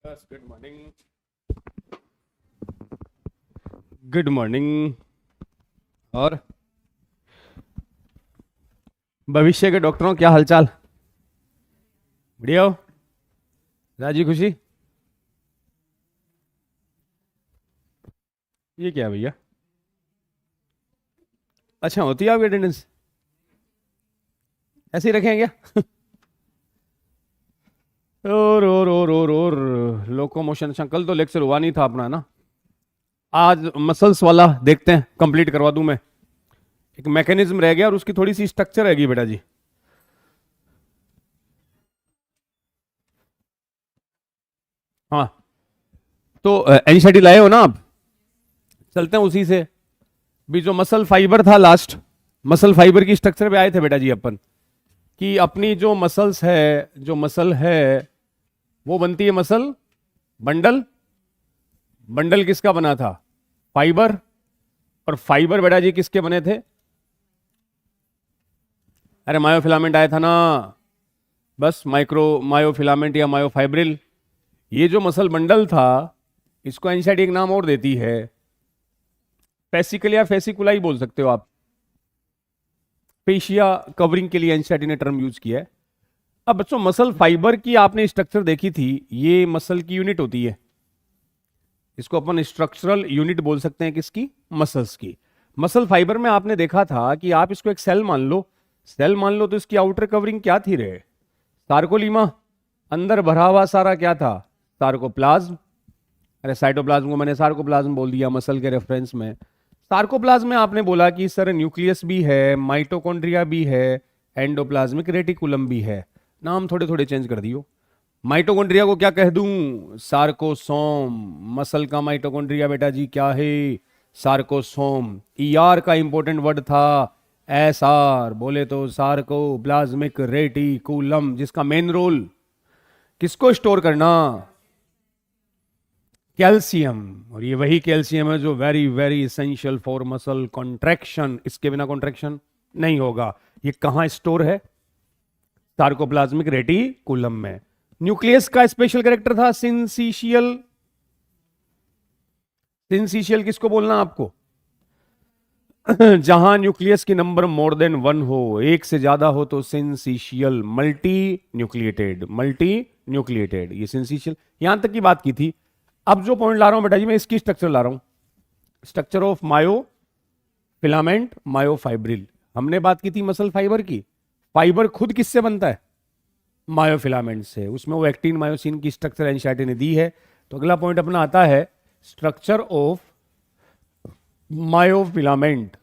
Yes, good morning. Good morning. और भविष्य के डॉक्टरों, क्या हालचाल? बढ़िया हो? राजी खुशी? ये क्या है भैया? अच्छा, होती है आपकी अटेंडेंस? ऐसे ही रखें क्या? और लोकोमोशन। अच्छा, कल तो लेक्चर हुआ नहीं था अपना ना। आज मसल्स वाला देखते हैं, कंप्लीट करवा दूं मैं। एक मैकेनिज्म रह गया और उसकी थोड़ी सी स्ट्रक्चर रहेगी बेटा जी। हाँ, तो एनसीईआरटी लाए हो ना आप? चलते हैं उसी से। भी जो मसल फाइबर था लास्ट, मसल फाइबर की स्ट्रक्चर पे आए थे बेटा जी अपन, कि अपनी जो मसल्स है, जो मसल है वो बनती है मसल बंडल। बंडल किसका बना था? फाइबर। और फाइबर बेटा जी किसके बने थे? अरे मायोफिलामेंट आया था ना। बस माइक्रो मायोफिलामेंट या मायोफाइब्रिल। ये जो मसल बंडल था, इसको एनसीईआरटी एक नाम और देती है, पेसिकल या फेसिकुला ही बोल सकते हो आप। पेशिया कवरिंग के लिए एनसीईआरटी ने टर्म यूज किया है। अब बच्चों, मसल फाइबर की आपने स्ट्रक्चर देखी थी, ये मसल की यूनिट होती है। इसको अपन स्ट्रक्चरल यूनिट बोल सकते हैं, किसकी? मसल्स की। मसल फाइबर में आपने देखा था कि आप इसको एक सेल मान लो। सेल मान लो तो इसकी आउटर कवरिंग क्या थी रे? सार्कोलीमा। अंदर भरा हुआ सारा क्या था? सार्कोप्लाज्म। अरे साइटोप्लाज्म को मैंने सार्कोप्लाज्म बोल दिया मसल के रेफरेंस में। सार्कोप्लाज्म में आपने बोला कि सर न्यूक्लियस भी है, माइटोकॉन्ड्रिया भी है, एंडोप्लाज्मिक रेटिकुलम भी है। नाम थोड़े थोड़े चेंज कर दियो। माइटोकॉन्ड्रिया को क्या कह दूं? सार्कोसोम। मसल का माइटोकॉन्ड्रिया बेटा जी क्या है? सार्कोसोम। ईआर का इंपॉर्टेंट वर्ड था एस आर, बोले तो सार्कोप्लाज्मिक रेटिकुलम, जिसका मेन रोल किसको स्टोर करना? कैल्शियम। और ये वही कैल्शियम है जो very very essential for muscle contraction. इसके बिना कॉन्ट्रैक्शन नहीं होगा। ये कहां स्टोर है? सार्कोप्लाज्मिक रेटिकुलम में। न्यूक्लियस का स्पेशल कैरेक्टर था सिंसिशियल। सिंसिशियल किसको बोलना आपको? जहां न्यूक्लियस की नंबर मोर देन वन हो, एक से ज्यादा हो तो syncytial. Multi nucleated, multi nucleated, ये सिंसिशियल। यहां तक की बात की थी। अब जो पॉइंट ला रहा हूं बेटा जी, मैं इसकी स्ट्रक्चर ला रहा हूं। Structure of myofilament myofibril. हमने बात की थी मसल फाइबर की। फाइबर खुद किससे बनता है? मायोफिलामेंट से। उसमें वो एक्टिन मायोसिन की स्ट्रक्चर एनसीईआरटी ने दी है। तो अगला पॉइंट अपना आता है structure of myofilament.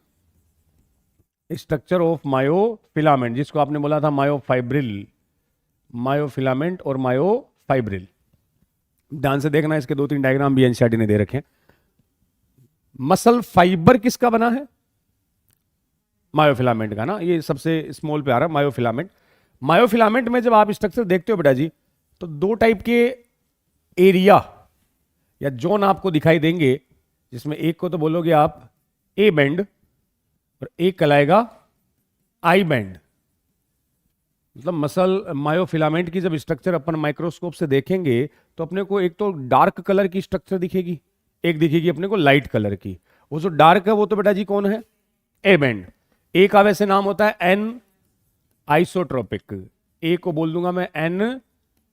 Structure of myofilament, जिसको आपने बोला था मायोफाइब्रिल। मायोफिलामेंट और मायोफाइब्रिल। ध्यान से देखना, इसके दो तीन डायग्राम भी एनसीईआरटी ने दे रखे हैं। मसल फाइबर किसका बना है? मायोफिलामेंट का ना। ये सबसे स्मॉल पे आ रहा है मायोफिलामेंट। मायोफिलामेंट में जब आप स्ट्रक्चर देखते हो बेटा जी, तो दो टाइप के एरिया या जोन आपको दिखाई देंगे, जिसमें एक को तो बोलोगे आप ए बैंड और एक कहलाएगा आई बैंड। मतलब मसल मायोफिलामेंट की जब स्ट्रक्चर अपन माइक्रोस्कोप से देखेंगे तो अपने को एक तो डार्क कलर की स्ट्रक्चर दिखेगी, एक दिखेगी अपने को लाइट कलर की। वो जो डार्क है वो तो बेटा जी कौन है? A band. ए का वैसे नाम होता है एन आइसोट्रोपिक। ए को बोल दूंगा मैं एन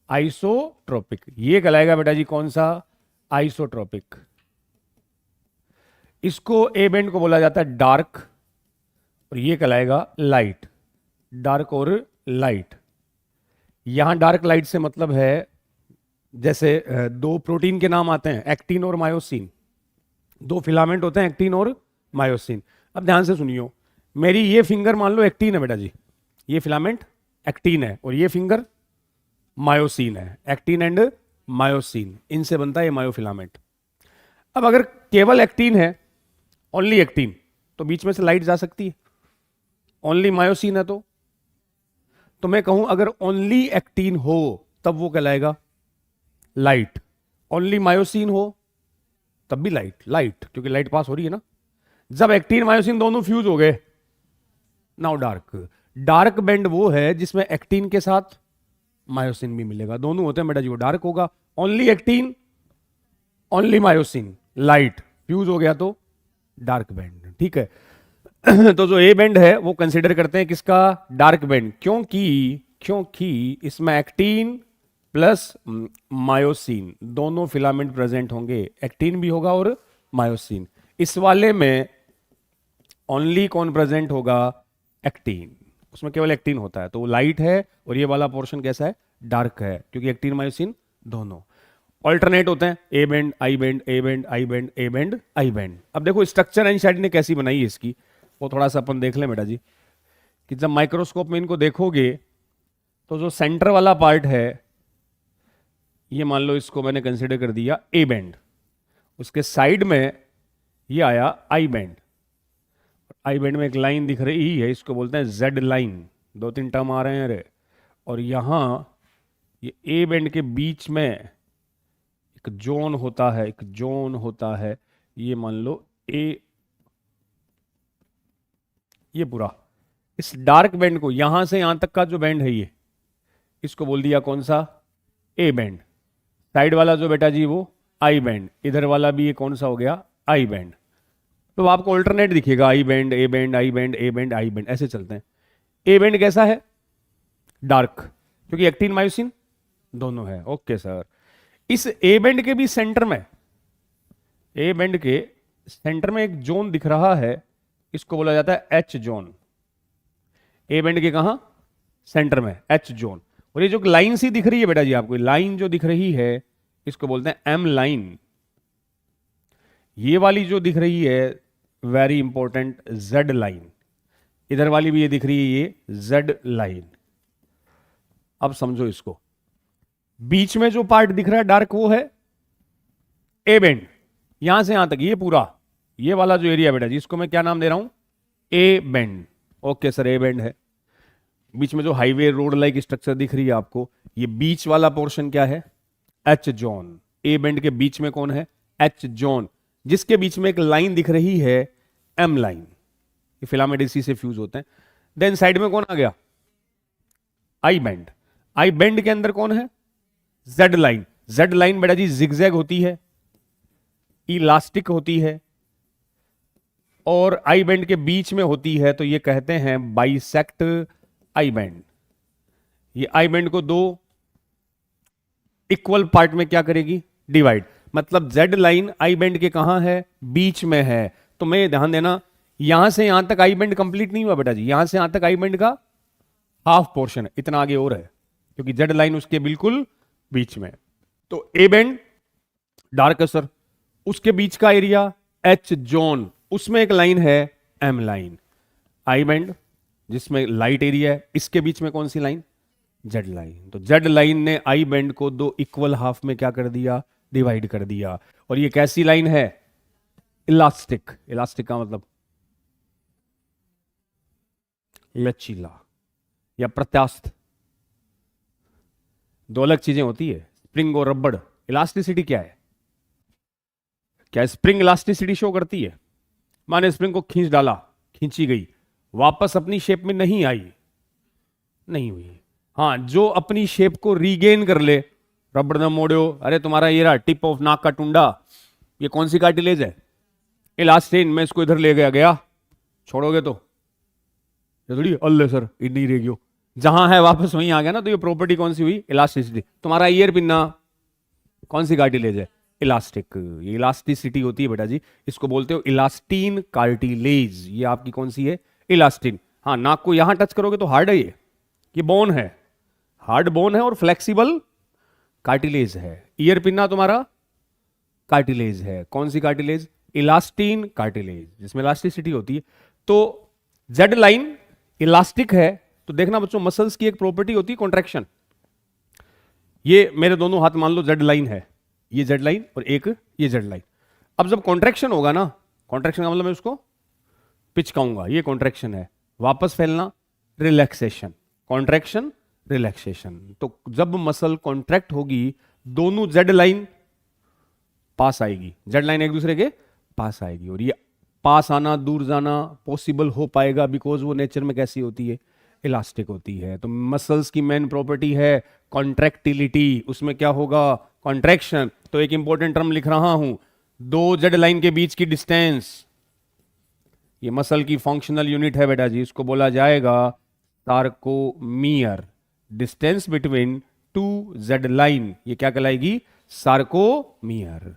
आइसोट्रोपिक। ये कहलाएगा बेटा जी कौन सा? आइसोट्रोपिक। इसको ए बैंड को बोला जाता है डार्क, और ये कहलाएगा लाइट। डार्क और लाइट। यहां डार्क लाइट से मतलब है, जैसे दो प्रोटीन के नाम आते हैं, एक्टिन और मायोसिन। दो फिलामेंट होते हैं, एक्टिन और मायोसिन। अब ध्यान से सुनियो, मेरी ये फिंगर मान लो एक्टिन है बेटा जी, ये फिलामेंट एक्टिन है, और ये फिंगर मायोसिन है। एक्टिन एंड मायोसिन, इनसे बनता है ये मायोफिलामेंट। अब अगर केवल एक्टिन है, ओनली एक्टिन, तो बीच में से लाइट जा सकती है। ओनली मायोसिन है तो मैं कहूं अगर ओनली एक्टिन हो तब वो कहलाएगा लाइट। ओनली मायोसिन हो तब भी लाइट, लाइट क्योंकि लाइट पास हो रही है ना। जब एक्टिन मायोसिन दोनों फ्यूज हो गए, नाउ डार्क। डार्क बैंड वो है जिसमें एक्टिन के साथ मायोसिन भी मिलेगा, दोनों होते हैं बेटा जी, वो डार्क होगा। Only actin, only myosin, light fuse हो गया तो डार्क बैंड, ठीक है। तो जो ए बैंड है वो कंसिडर करते हैं किसका, डार्क बैंड, क्योंकि इसमें एक्टिन प्लस मायोसिन दोनों फिलामेंट प्रेजेंट होंगे, एक्टिन भी होगा और मायोसिन। इस वाले में ओनली कौन प्रेजेंट होगा, एक्टिन, उसमें केवल एक्टिन होता है, तो वो लाइट है, और ये वाला पोर्शन कैसा है, डार्क है, क्योंकि एक्टिन मायोसिन दोनों ऑल्टरनेट होते हैं, A band I band, A band I band, A band I band. अब देखो स्ट्रक्चर आइंस्टाइन ने कैसी बनाई है इसकी, वो थोड़ा सा अपन देख लें बेटा जी, कि जब माइक्रोस्कोप में इनको देखोगे तो जो सेंटर वाला पार्ट है, ये मान लो इसको मैंने कंसिडर कर दिया ए बैंड, उसके साइड में ये आया आई बैंड, आई बैंड में एक लाइन दिख रही है, इसको बोलते हैं जेड लाइन, दो तीन टर्म आ रहे हैं रे, और यहां ये ए बैंड के बीच में एक जोन होता है, एक जोन होता है, ये मान लो ए, ये पूरा इस डार्क बैंड को, यहां से यहां तक का जो बैंड है ये, इसको बोल दिया कौन सा, ए बैंड। साइड वाला जो बेटा जी वो आई बैंड, इधर वाला भी ये कौन सा हो गया, आई बैंड। तो आपको अल्टरनेट दिखेगा, I band, A band, I band, A band, I band, ऐसे चलते हैं। ए बैंड कैसा है, डार्क, क्योंकि एक्टिन मायोसिन दोनों है। ओके सर, इस ए बैंड के भी सेंटर में, ए बैंड के सेंटर में एक जोन दिख रहा है, इसको बोला जाता है एच जोन। ए बैंड के कहा, सेंटर में एच जोन। और ये जो लाइन सी दिख रही है बेटा जी आपको, लाइन जो दिख रही है इसको बोलते हैं एम लाइन। ये वाली जो दिख रही है वेरी इंपॉर्टेंट, जेड लाइन। इधर वाली भी ये दिख रही है, ये जेड लाइन। अब समझो इसको, बीच में जो पार्ट दिख रहा है डार्क वो है ए बैंड, यहां से यहां तक ये पूरा, ये वाला जो एरिया बेटा जी, इसको मैं क्या नाम दे रहा हूं, A band. Okay sir, A band है। बीच में जो हाईवे रोड लाइक स्ट्रक्चर दिख रही है आपको, ये बीच वाला पोर्शन क्या है, एच जोन। ए बैंड के बीच में कौन है, एच जोन, जिसके बीच में एक लाइन दिख रही है एम लाइन, ये फिलामेंट इसी से फ्यूज होते हैं। देन साइड में कौन आ गया, आई बैंड। आई बैंड के अंदर कौन है, जेड लाइन। जेड लाइन बेटा जी जिगजैग होती है, इलास्टिक होती है, और आई बैंड के बीच में होती है, तो ये कहते हैं बाइसेक्ट आई बैंड। ये आई बैंड को दो इक्वल पार्ट में क्या करेगी, डिवाइड। मतलब जेड लाइन आई बैंड के कहां है, बीच में है। तो मैं ध्यान देना, यहां से यहां तक आई बैंड कंप्लीट नहीं हुआ बेटा जी, यहां से यहां तक आई बैंड का हाफ पोर्शन है, इतना आगे और है, क्योंकि जेड लाइन उसके बिल्कुल बीच में। तो ए बैंड डार्क है सर, उसके बीच का एरिया एच जोन, उसमें एक लाइन है एम लाइन। आई बैंड जिसमें लाइट एरिया है, इसके बीच में कौन सी लाइन, जेड लाइन। तो जेड लाइन ने आई बैंड को दो इक्वल हाफ में क्या कर दिया, डिवाइड कर दिया। और ये कैसी लाइन है, इलास्टिक। इलास्टिक का मतलब लचीला या प्रत्यास्थ, दो अलग चीजें होती है, स्प्रिंग और रबड़। इलास्टिसिटी क्या है, क्या स्प्रिंग इलास्टिसिटी शो करती है, माने स्प्रिंग को खींच डाला, खींची गई, वापस अपनी शेप में नहीं आई, नहीं हुई। हाँ, जो अपनी शेप को रीगेन कर ले, रबड़ न मोड़ो, अरे तुम्हारा ये रहा टिप ऑफ नाक का टुंडा, ये कौन सी कार्टिलेज है, इलास्टिन। मैं इसको इधर ले गया, छोड़ोगे तो ये थोड़ी अल्ले सर इतनी रह गयो, जहां है वापस वहीं आ गया ना। तो ये प्रॉपर्टी कौन सी हुई, इलास्टिसिटी। तुम्हारा ईयर पिन्ना कौन सी कार्टिलेज है, इलास्टिक। ये इलास्टिसिटी होती है बेटा जी, इसको बोलते हो इलास्टीन कार्टिलेज। ये आपकी कौन सी है, इलास्टिन। हाँ, नाक को यहां टच करोगे तो हार्ड है, ये बोन है, हार्ड बोन है और फ्लेक्सिबल कार्टिलेज है। ईयर पिन्ना तुम्हारा कार्टिलेज है, कौन सी कार्टिलेज, इलास्टीन कार्टिलेज, जिसमें इलास्टिसिटी होती है। तो जेड लाइन इलास्टिक है, तो देखना बच्चों, मसल्स की एक प्रॉपर्टी होती है कॉन्ट्रैक्शन। ये मेरे दोनों हाथ मान लो जेड लाइन है, ये जेड लाइन और एक ये जेड लाइन। अब जब कॉन्ट्रैक्शन होगा ना, कॉन्ट्रैक्शन का मतलब मैं उसको पिचकाऊंगा, ये कॉन्ट्रैक्शन है, वापस फैलना रिलैक्सेशन, कॉन्ट्रैक्शन रिलैक्सेशन। तो जब मसल कॉन्ट्रैक्ट होगी, दोनों जेड लाइन पास आएगी, जेड लाइन एक दूसरे के पास आएगी, और ये पास आना दूर जाना पॉसिबल हो पाएगा बिकॉज वो नेचर में कैसी होती है, इलास्टिक होती है। तो मसल्स की मेन प्रॉपर्टी है कॉन्ट्रैक्टिलिटी, उसमें क्या होगा, कॉन्ट्रैक्शन। तो एक इंपॉर्टेंट टर्म लिख रहा हूं, दो जेड लाइन के बीच की डिस्टेंस, ये मसल की फंक्शनल यूनिट है बेटा जी, इसको बोला जाएगा sarcomere. Distance between two Z line, ये क्या कहलाएगी? सार्कोमियर।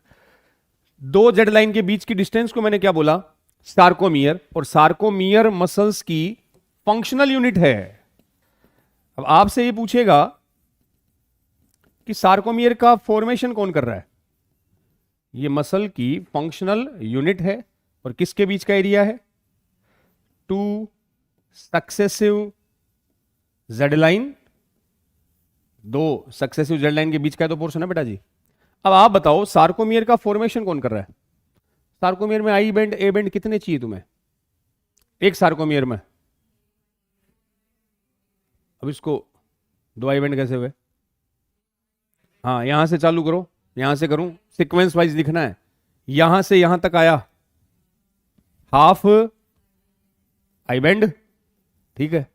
दो जेड लाइन के बीच की डिस्टेंस को मैंने क्या बोला? सार्कोमियर। और सार्कोमियर मसल्स की फंक्शनल यूनिट है। अब आपसे ये पूछेगा कि सार्कोमियर का फॉर्मेशन कौन कर रहा है? ये मसल की फंक्शनल यूनिट है और किसके बीच का एरिया है? टू सक्सेसिव जेड लाइन, दो सक्सेसिव जेड लाइन के बीच का तो पोर्शन है बेटा जी। अब आप बताओ सार्कोमियर का फॉर्मेशन कौन कर रहा है? सार्कोमियर में आई बेंड ए बेंड कितने चाहिए तुम्हें एक सार्कोमियर में? अब इसको दो आई बेंड कैसे हुए? हाँ, यहां से चालू करो, यहां से करूं, सीक्वेंस वाइज लिखना है। यहां से यहां तक आया हाफ आई बेंड, ठीक है।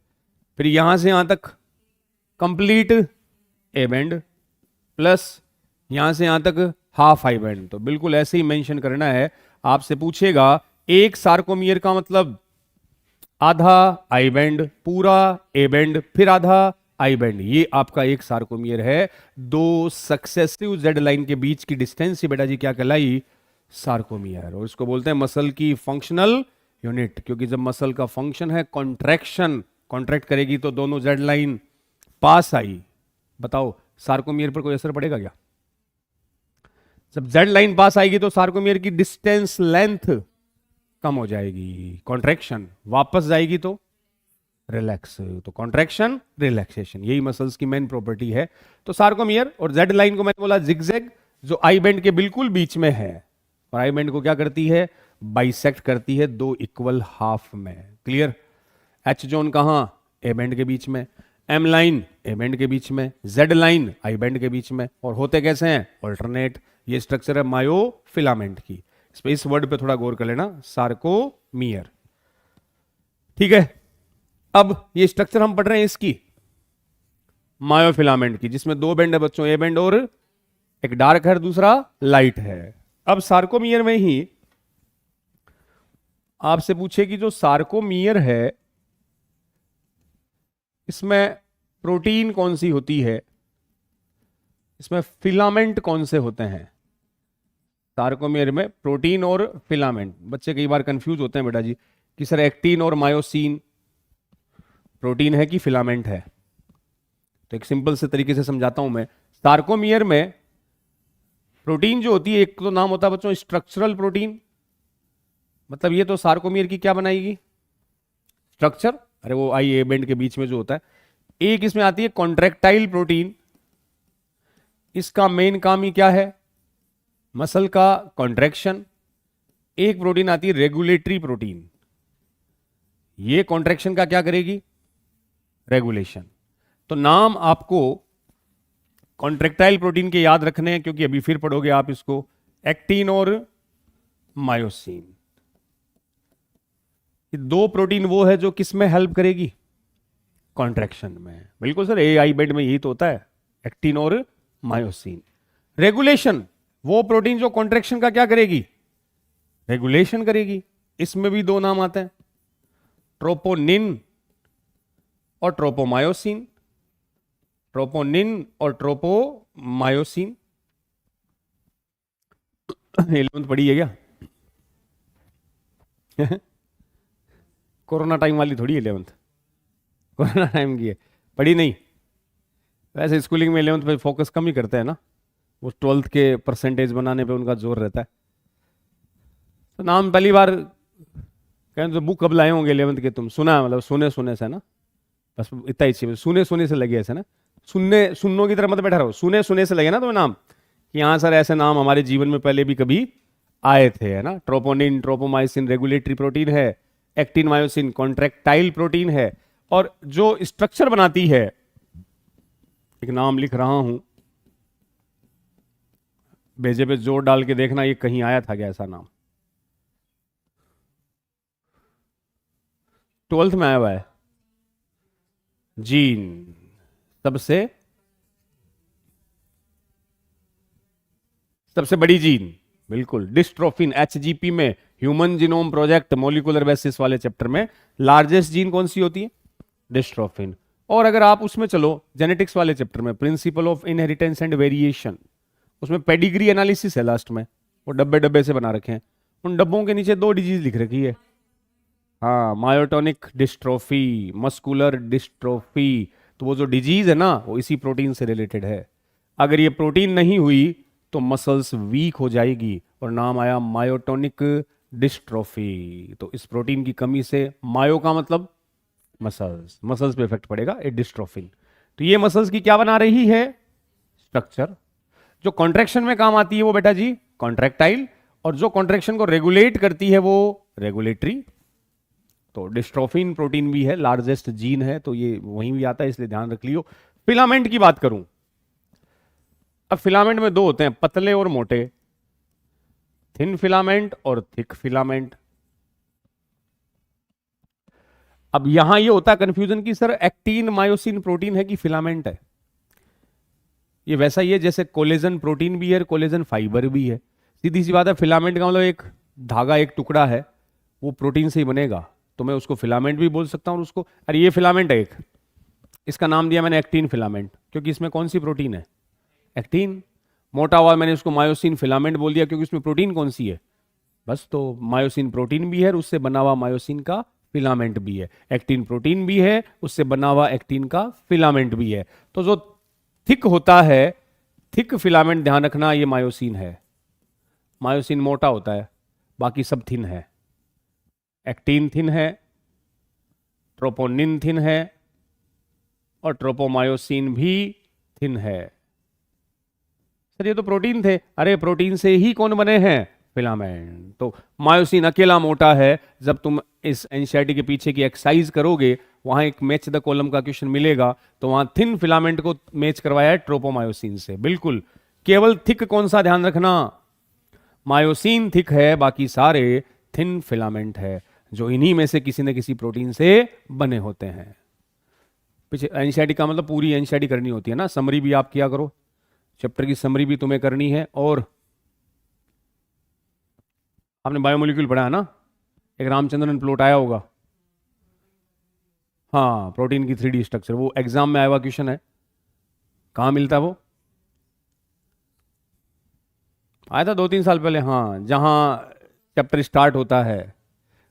फिर यहां से यहां तक कंप्लीट ए बेंड, प्लस यहां से यहां तक हाफ आई बेंड। तो बिल्कुल ऐसे ही मेंशन करना है। आपसे पूछेगा एक सार्कोमियर का मतलब आधा आई बेंड, पूरा ए बेंड, फिर आधा आई बेंड, ये आपका एक सार्कोमियर है। दो सक्सेसिव जेड लाइन के बीच की डिस्टेंस ही बेटा जी क्या कहलाई? सार्कोमियर। और इसको बोलते हैं मसल की फंक्शनल यूनिट, क्योंकि जब मसल का फंक्शन है कॉन्ट्रैक्शन, कॉन्ट्रैक्ट करेगी तो दोनों जेड लाइन पास आई। बताओ सार्कोमियर पर कोई असर पड़ेगा क्या? जब जेड लाइन पास आएगी तो सार्कोमियर की डिस्टेंस लेंथ कम हो जाएगी, कॉन्ट्रैक्शन वापस जाएगी तो रिलैक्स, तो कॉन्ट्रैक्शन रिलैक्सेशन, यही मसल्स की मेन प्रॉपर्टी है। तो सार्कोमियर और जेड लाइन को मैंने बोला जिगजैग, जो आई बेंड के बिल्कुल बीच में है, और आई बेंड को क्या करती है? बाइसेक्ट करती है दो इक्वल हाफ में। क्लियर? एच जोन कहां? ए बेंड के बीच में, एम लाइन ए बेंड के बीच में, जेड लाइन आई बेंड के बीच में। और होते कैसे हैं? ऑल्टरनेट। ये स्ट्रक्चर है मायोफिलामेंट की। इस वर्ड पे थोड़ा गौर कर लेना, सार्कोमियर, ठीक है। अब ये स्ट्रक्चर हम पढ़ रहे हैं इसकी मायोफिलामेंट की, जिसमें दो बेंड है बच्चों, ए बेंड और एक डार्क है, दूसरा लाइट है। अब सार्कोमियर में ही आपसे पूछे कि जो सार्कोमियर है इसमें प्रोटीन कौन सी होती है, इसमें फिलामेंट कौन से होते हैं? सार्कोमियर में प्रोटीन और फिलामेंट, बच्चे कई बार कंफ्यूज होते हैं बेटा जी कि सर एक्टिन और मायोसिन प्रोटीन है कि फिलामेंट है। तो एक सिंपल से तरीके से समझाता हूं मैं। सार्कोमियर में प्रोटीन जो होती है, एक तो नाम होता है बच्चों स्ट्रक्चरल प्रोटीन, मतलब ये तो सार्कोमियर की क्या बनाएगी? स्ट्रक्चर। अरे वो आई ए बेंड के बीच में जो होता है। एक इसमें आती है कॉन्ट्रैक्टाइल प्रोटीन, इसका मेन काम ही क्या है? मसल का कॉन्ट्रैक्शन। एक प्रोटीन आती है रेगुलेटरी प्रोटीन, ये कॉन्ट्रैक्शन का क्या करेगी? रेगुलेशन। तो नाम आपको कॉन्ट्रैक्टाइल प्रोटीन के याद रखने हैं, क्योंकि अभी फिर पढ़ोगे आप इसको, एक्टिन और मायोसिन। ये दो प्रोटीन वो है जो किस में हेल्प करेगी? कॉन्ट्रैक्शन में। बिल्कुल सर, ए आई बेंड में यही तो होता है, एक्टिन और मायोसिन। रेगुलेशन, वो प्रोटीन जो कॉन्ट्रैक्शन का क्या करेगी? रेगुलेशन करेगी। इसमें भी दो नाम आते हैं, ट्रोपोनिन और ट्रोपोमायोसिन। ट्रोपोनिन और ट्रोपोमायोसिन 11th पढ़ी है क्या? कोरोना टाइम वाली थोड़ी 11th, कोरोना टाइम की है, पढ़ी नहीं। वैसे स्कूलिंग में 11th पे फोकस कम ही करते हैं ना, वो 12th के परसेंटेज बनाने पे उनका जोर रहता है। तो नाम पहली बार कहें तो बुक कब लाए होंगे 11th के तुम? सुना मतलब सुने से ना, बस इतना ही चाहिए, सुने से लगे ऐसे ना, सुन्नों की तरह मत बैठा रहो, सुने से लगे ना तुम्हें नाम कि हाँ सर ऐसे नाम हमारे जीवन में पहले भी कभी आए थे, है ना। ट्रोपोनिन, ट्रोपोमाइसिन रेगुलेटरी प्रोटीन है, एक्टिन मायोसिन कॉन्ट्रैक्टाइल प्रोटीन है, और जो स्ट्रक्चर बनाती है, एक नाम लिख रहा हूं, भेजे पे जोर डाल के देखना ये कहीं आया था क्या ऐसा नाम? 12th में आया हुआ है, जीन। सबसे सबसे बड़ी जीन, बिल्कुल डिस्ट्रोफिन, एचजीपी में, human genome project molecular basis वाले चैप्टर में लार्जेस्ट जीन कौन सी होती है? डिस्ट्रोफिन। और अगर आप उसमें चलो जेनेटिक्स वाले चैप्टर में, principle of inheritance and variation, उसमें पेडिग्री एनालिसिस है लास्ट में, वो डब्बे डब्बे से बना रखे हैं, उन डब्बों के नीचे 2 डिजीज लिख रखी है। हाँ, मायोटोनिक डिस्ट्रोफी, मस्कुलर डिस्ट्रोफी। तो वो जो डिजीज है ना, वो इसी प्रोटीन से रिलेटेड है। अगर ये प्रोटीन नहीं हुई तो मसल्स वीक हो जाएगी, और नाम आया मायोटोनिक डिस्ट्रोफी। तो इस प्रोटीन की कमी से, मायो का मतलब मसल्स, मसल्स पे इफेक्ट पड़ेगा ए डिस्ट्रोफिन। तो ये मसल्स की क्या बना रही है? स्ट्रक्चर। जो कॉन्ट्रैक्शन में काम आती है वो बेटा जी कॉन्ट्रैक्टाइल, और जो कॉन्ट्रैक्शन को रेगुलेट करती है वो रेगुलेटरी। तो डिस्ट्रोफिन प्रोटीन भी है, लार्जेस्ट जीन है, तो ये वहीं भी आता है, इसलिए ध्यान रख लियो। फिलामेंट की बात करूं, अब फिलामेंट में 2 होते हैं, पतले और मोटे, थिन फिलामेंट और थिक फिलामेंट। अब यहां ये होता है कंफ्यूजन कि सर एक्टिन मायोसिन प्रोटीन है कि फिलामेंट है? ये वैसा ही है जैसे कोलेजन प्रोटीन भी है, कोलेजन फाइबर भी है। सीधी सी बात है, फिलामेंट का मतलब एक धागा, एक टुकड़ा है, वो प्रोटीन से ही बनेगा, तो मैं उसको फिलामेंट भी बोल सकता हूं। उसको, अरे ये फिलामेंट है एक, इसका नाम दिया मैंने एक्टिन फिलामेंट, क्योंकि इसमें कौन सी प्रोटीन है? एक्टिन। मोटा हुआ मैंने उसको मायोसिन फिलामेंट बोल दिया, क्योंकि उसमें प्रोटीन कौन सी है? बस। तो मायोसिन प्रोटीन भी है, उससे बना हुआ मायोसिन का फिलामेंट भी है। एक्टिन प्रोटीन भी है, उससे बना हुआ एक्टिन का फिलामेंट भी है। तो जो थिक होता है, थिक फिलामेंट, ध्यान रखना ये मायोसिन है। मायोसिन मोटा होता है, बाकी सब थिन है। एक्टिन थिन है, ट्रोपोनिन थिन है, और ट्रोपोमायोसिन भी थिन है। सर ये तो प्रोटीन थे। अरे प्रोटीन से ही कौन बने हैं? फिलामेंट। तो मायोसिन अकेला मोटा है। जब तुम इस एनसीईआरटी के पीछे की एक्सरसाइज करोगे, वहां एक मैच द कॉलम का क्वेश्चन मिलेगा, तो वहां थिन फिलामेंट को मैच करवाया है ट्रोपोमायोसिन से, बिल्कुल। केवल थिक कौन सा, ध्यान रखना, मायोसिन थिक है, बाकी सारे थिन फिलामेंट है, जो इन्हीं में से किसी न किसी प्रोटीन से बने होते हैं। पीछे एनसीईआरटी का मतलब पूरी एनसीईआरटी करनी होती है ना, समरी भी आप किया करो, चैप्टर की समरी भी तुम्हें करनी है। और आपने बायोमोलिक्यूल पढ़ा है ना, एक रामचंद्रन प्लॉट आया होगा, हाँ, प्रोटीन की 3D स्ट्रक्चर, वो एग्जाम में आया हुआ क्वेश्चन है। कहां मिलता है वो? आया था 2-3 साल पहले, हाँ, जहां चैप्टर स्टार्ट होता है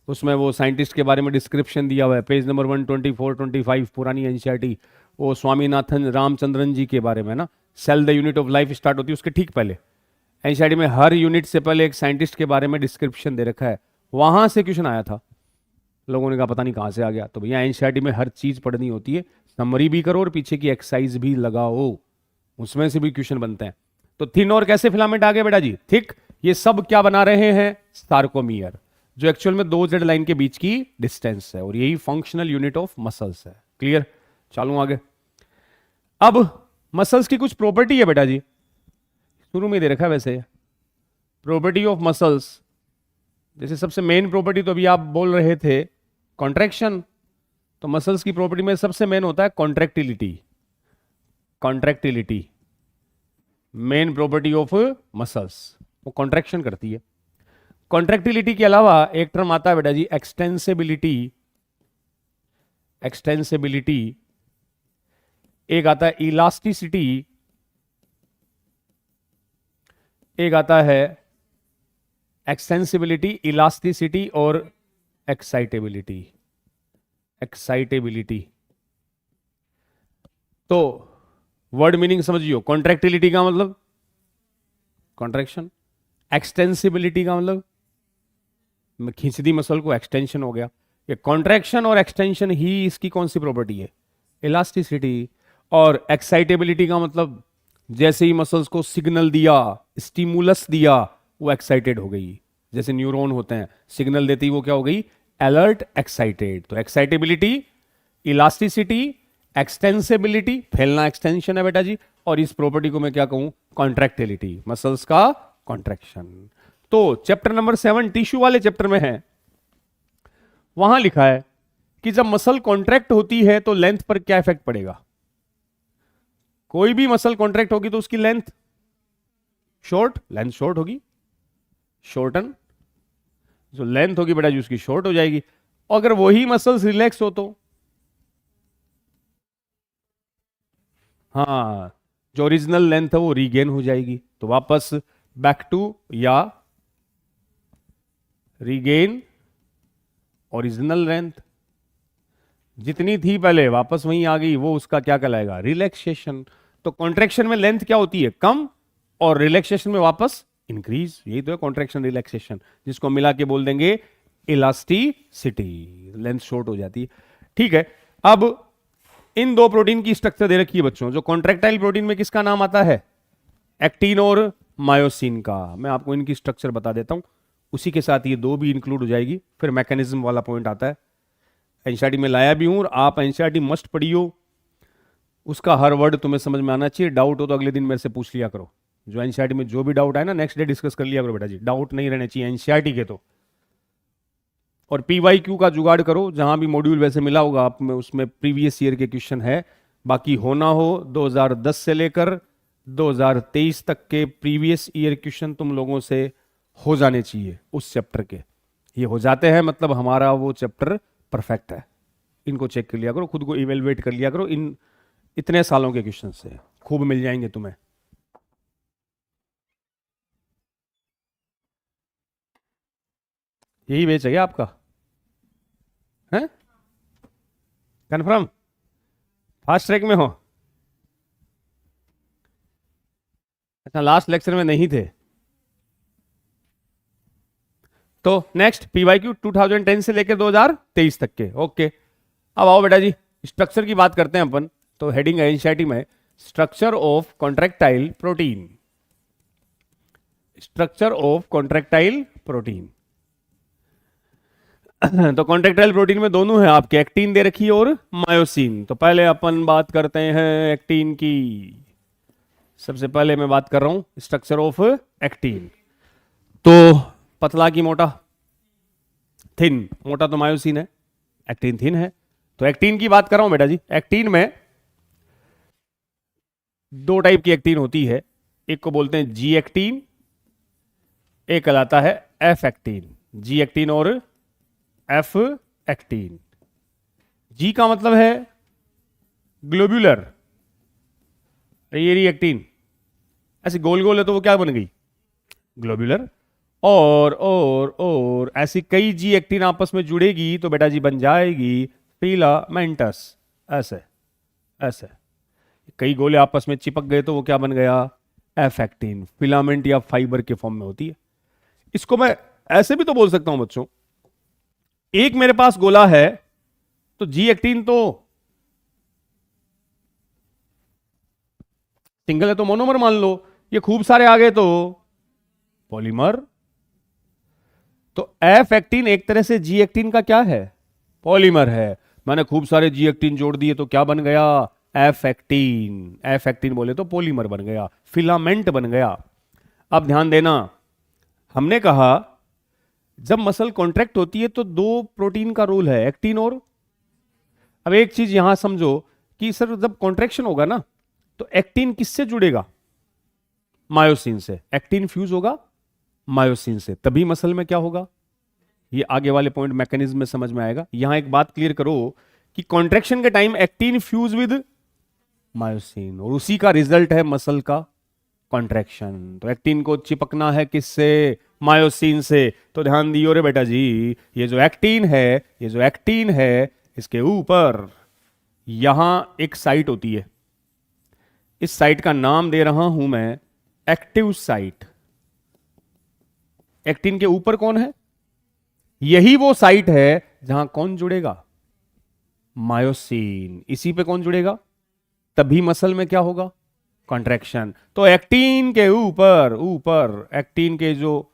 उसमें वो साइंटिस्ट के बारे में डिस्क्रिप्शन दिया हुआ है, पेज नंबर 124-25, पुरानी एनसीईआरटी, वो स्वामीनाथन रामचंद्रन जी के बारे में ना। Cell the unit of life start होती है उसके ठीक पहले। एनसीईआरटी में हर यूनिट से पहले एक साइंटिस्ट के बारे में डिस्क्रिप्शन दे रखा है, वहां से क्वेश्चन आया था। लोगों ने कहा पता नहीं कहां से आ गया। तो भैया एनसीईआरटी में हर चीज पढ़नी होती है, समरी भी करो और पीछे की एक्सरसाइज भी लगाओ, उसमें से भी क्वेश्चन बनते हैं। तो थिन और कैसे फिलामेंट आ गए बेटा जी? थिक। ये सब क्या बना रहे हैं? सार्कोमियर, जो एक्चुअल में 2 जेड लाइन के बीच की डिस्टेंस है, और यही फंक्शनल यूनिट ऑफ मसल्स है। क्लियर? चलूं आगे। अब मसल्स की कुछ प्रॉपर्टी है बेटा जी, शुरू में दे रखा है वैसे, प्रॉपर्टी ऑफ मसल्स। जैसे सबसे मेन प्रॉपर्टी तो अभी आप बोल रहे थे कॉन्ट्रैक्शन, तो मसल्स की प्रॉपर्टी में सबसे मेन होता है contractility. Contractility main property of muscles, वो कॉन्ट्रैक्शन करती है। कॉन्ट्रैक्टिलिटी के अलावा एक टर्म आता है बेटा जी एक्सटेंसिबिलिटी। एक्सटेंसिबिलिटी, एक आता है इलास्टिसिटी, एक आता है एक्सटेंसिबिलिटी, इलास्टिसिटी और एक्साइटेबिलिटी। एक्साइटेबिलिटी, तो वर्ड मीनिंग समझियो। कॉन्ट्रैक्टिलिटी का मतलब कॉन्ट्रैक्शन, एक्सटेंसिबिलिटी का मतलब खींच दी मसल को, एक्सटेंशन हो गया। ये कॉन्ट्रैक्शन और एक्सटेंशन ही इसकी कौन सी प्रॉपर्टी है? इलास्टिसिटी। और एक्साइटेबिलिटी का मतलब जैसे ही मसल्स को सिग्नल दिया, स्टिमुलस दिया, वो एक्साइटेड हो गई। जैसे न्यूरॉन होते हैं, सिग्नल देती वो क्या हो गई? Alert, excited. तो एक्साइटेबिलिटी, इलास्टिसिटी, एक्सटेंसिबिलिटी, फैलना एक्सटेंशन है बेटा जी, और इस प्रॉपर्टी को मैं क्या कहूं? कॉन्ट्रैक्टिलिटी, मसल्स का कॉन्ट्रैक्शन। तो चैप्टर नंबर 7 टिश्यू वाले चैप्टर में है, वहां लिखा है कि जब मसल कॉन्ट्रैक्ट होती है तो लेंथ पर क्या इफेक्ट पड़ेगा? कोई भी मसल कॉन्ट्रैक्ट होगी तो उसकी लेंथ शॉर्ट, लेंथ शॉर्ट होगी, शॉर्टन, जो लेंथ होगी बेटा जी उसकी शॉर्ट हो जाएगी। अगर वही मसल्स रिलैक्स हो तो हाँ, जो ओरिजिनल लेंथ है वो रीगेन हो जाएगी, तो वापस बैक टू या रीगेन ओरिजिनल लेंथ, जितनी थी पहले वापस वहीं आ गई, वो उसका क्या कहलाएगा, रिलैक्सेशन। तो कॉन्ट्रैक्शन में लेंथ क्या होती है, कम, और रिलैक्सेशन में वापस इंक्रीज। यही तो है कॉन्ट्रैक्शन रिलैक्सेशन, जिसको मिला के बोल देंगे इलास्टिसिटी, लेंथ शॉर्ट हो जाती है। ठीक है, अब इन दो प्रोटीन की स्ट्रक्चर दे रखी है बच्चों। जो कॉन्ट्रैक्टाइल प्रोटीन में किसका नाम आता है, एक्टिन और मायोसिन का। मैं आपको इनकी स्ट्रक्चर बता देता हूं, उसी के साथ ये दो भी इंक्लूड हो जाएगी, फिर मैकेनिज्म वाला पॉइंट आता है। एनसीईआरटी में लाया भी हूं, और आप एनसीईआरटी मस्ट पढ़ियो, उसका हर वर्ड तुम्हें समझ में आना चाहिए। डाउट हो तो अगले दिन मेरे से पूछ लिया करो। जो एनसीईआरटी में जो भी डाउट आए ना, नेक्स्ट डे डिस्कस कर लिया करो बेटा जी, डाउट नहीं रहने चाहिए एनसीईआरटी के तो। और पीवाईक्यू का जुगाड़ करो, जहां भी मॉड्यूल वैसे मिला होगा आप में, उसमें प्रीवियस ईयर के क्वेश्चन है। बाकी होना हो 2010 से लेकर 2023 तक के प्रीवियस ईयर क्वेश्चन तुम लोगों से हो जाने चाहिए उस चैप्टर के। ये हो जाते हैं मतलब हमारा वो चैप्टर परफेक्ट है। इनको चेक कर लिया करो, खुद को इवेलुएट कर लिया करो, इन इतने सालों के क्वेश्चन से खूब मिल जाएंगे तुम्हें। यही बेच है क्या आपका, है कंफर्म, फास्ट ट्रैक में हो? अच्छा, लास्ट लेक्चर में नहीं थे। तो नेक्स्ट पीवाईक्यू 2010 से लेकर 2023 तक के। ओके, अब आओ बेटा जी, स्ट्रक्चर की बात करते हैं अपन। तो हेडिंग है एनसीईआरटी में, structure of contractile protein, structure of contractile protein. तो कॉन्ट्रैक्टाइल प्रोटीन में दोनों है आपके, एक्टिन दे रखी है और मायोसिन। तो पहले अपन बात करते हैं एक्टिन की। सबसे पहले मैं बात कर रहा हूं स्ट्रक्चर ऑफ एक्टिन। तो पतला की मोटा, थिन, मोटा तो मायोसिन है, एक्टिन थिन है। तो एक्टिन की बात कर रहा हूं बेटा जी। एक्टिन में दो टाइप की एक्टिन होती है, एक को बोलते हैं जी एक्टिन, एक कहलाता है एफ एक्टिन। जी एक्टिन और एफ एक्टिन। जी का मतलब है ग्लोब्यूलर, ये रही एक्टिन, ऐसी गोल गोल है तो वो क्या बन गई, ग्लोब्यूलर। और ऐसी कई जी एक्टिन आपस में जुड़ेगी तो बेटा जी बन जाएगी फिलामेंटस। ऐसे ऐसे कई गोले आपस में चिपक गए तो वो क्या बन गया, एफ एक्टिन। फिलामेंट या फाइबर के फॉर्म में होती है। इसको मैं ऐसे भी तो बोल सकता हूं बच्चों, एक मेरे पास गोला है तो जी एक्टिन तो सिंगल है तो मोनोमर मान लो, ये खूब सारे आ गए तो पॉलीमर। तो एफ एक्टिन एक तरह से जी एक्टिन का क्या है, पॉलीमर है। मैंने खूब सारे जी एक्टिन जोड़ दिए तो क्या बन गया, एफ एक्टिन। एफ एक्टिन बोले तो पॉलीमर बन गया, फिलामेंट बन गया। अब ध्यान देना, हमने कहा जब मसल कॉन्ट्रैक्ट होती है तो दो प्रोटीन का रोल है, एक्टिन और। अब एक चीज यहां समझो कि सर जब कॉन्ट्रैक्शन होगा ना तो एक्टिन किससे जुड़ेगा, मायोसिन से। एक्टिन फ्यूज होगा मायोसिन से, तभी मसल में क्या होगा, ये आगे वाले पॉइंट मैकेनिज्म में समझ में आएगा। यहां एक बात क्लियर करो कि कॉन्ट्रैक्शन के time actin fuse with myosin, और उसी का रिजल्ट है मसल का कॉन्ट्रैक्शन। तो एक्टिन को चिपकना है किससे, मायोसिन से। तो ध्यान दियो रे बेटा जी, ये जो एक्टिन है, ये जो एक्टिन है, इसके ऊपर यहां एक साइट होती है। इस साइट का नाम दे रहा हूं मैं एक्टिव साइट। एक्टिन के ऊपर कौन है, यही वो साइट है जहां कौन जुड़ेगा, मायोसिन। इसी पे कौन जुड़ेगा, तभी मसल में क्या होगा, कॉन्ट्रैक्शन। तो एक्टिन के ऊपर ऊपर एक्टिन के जो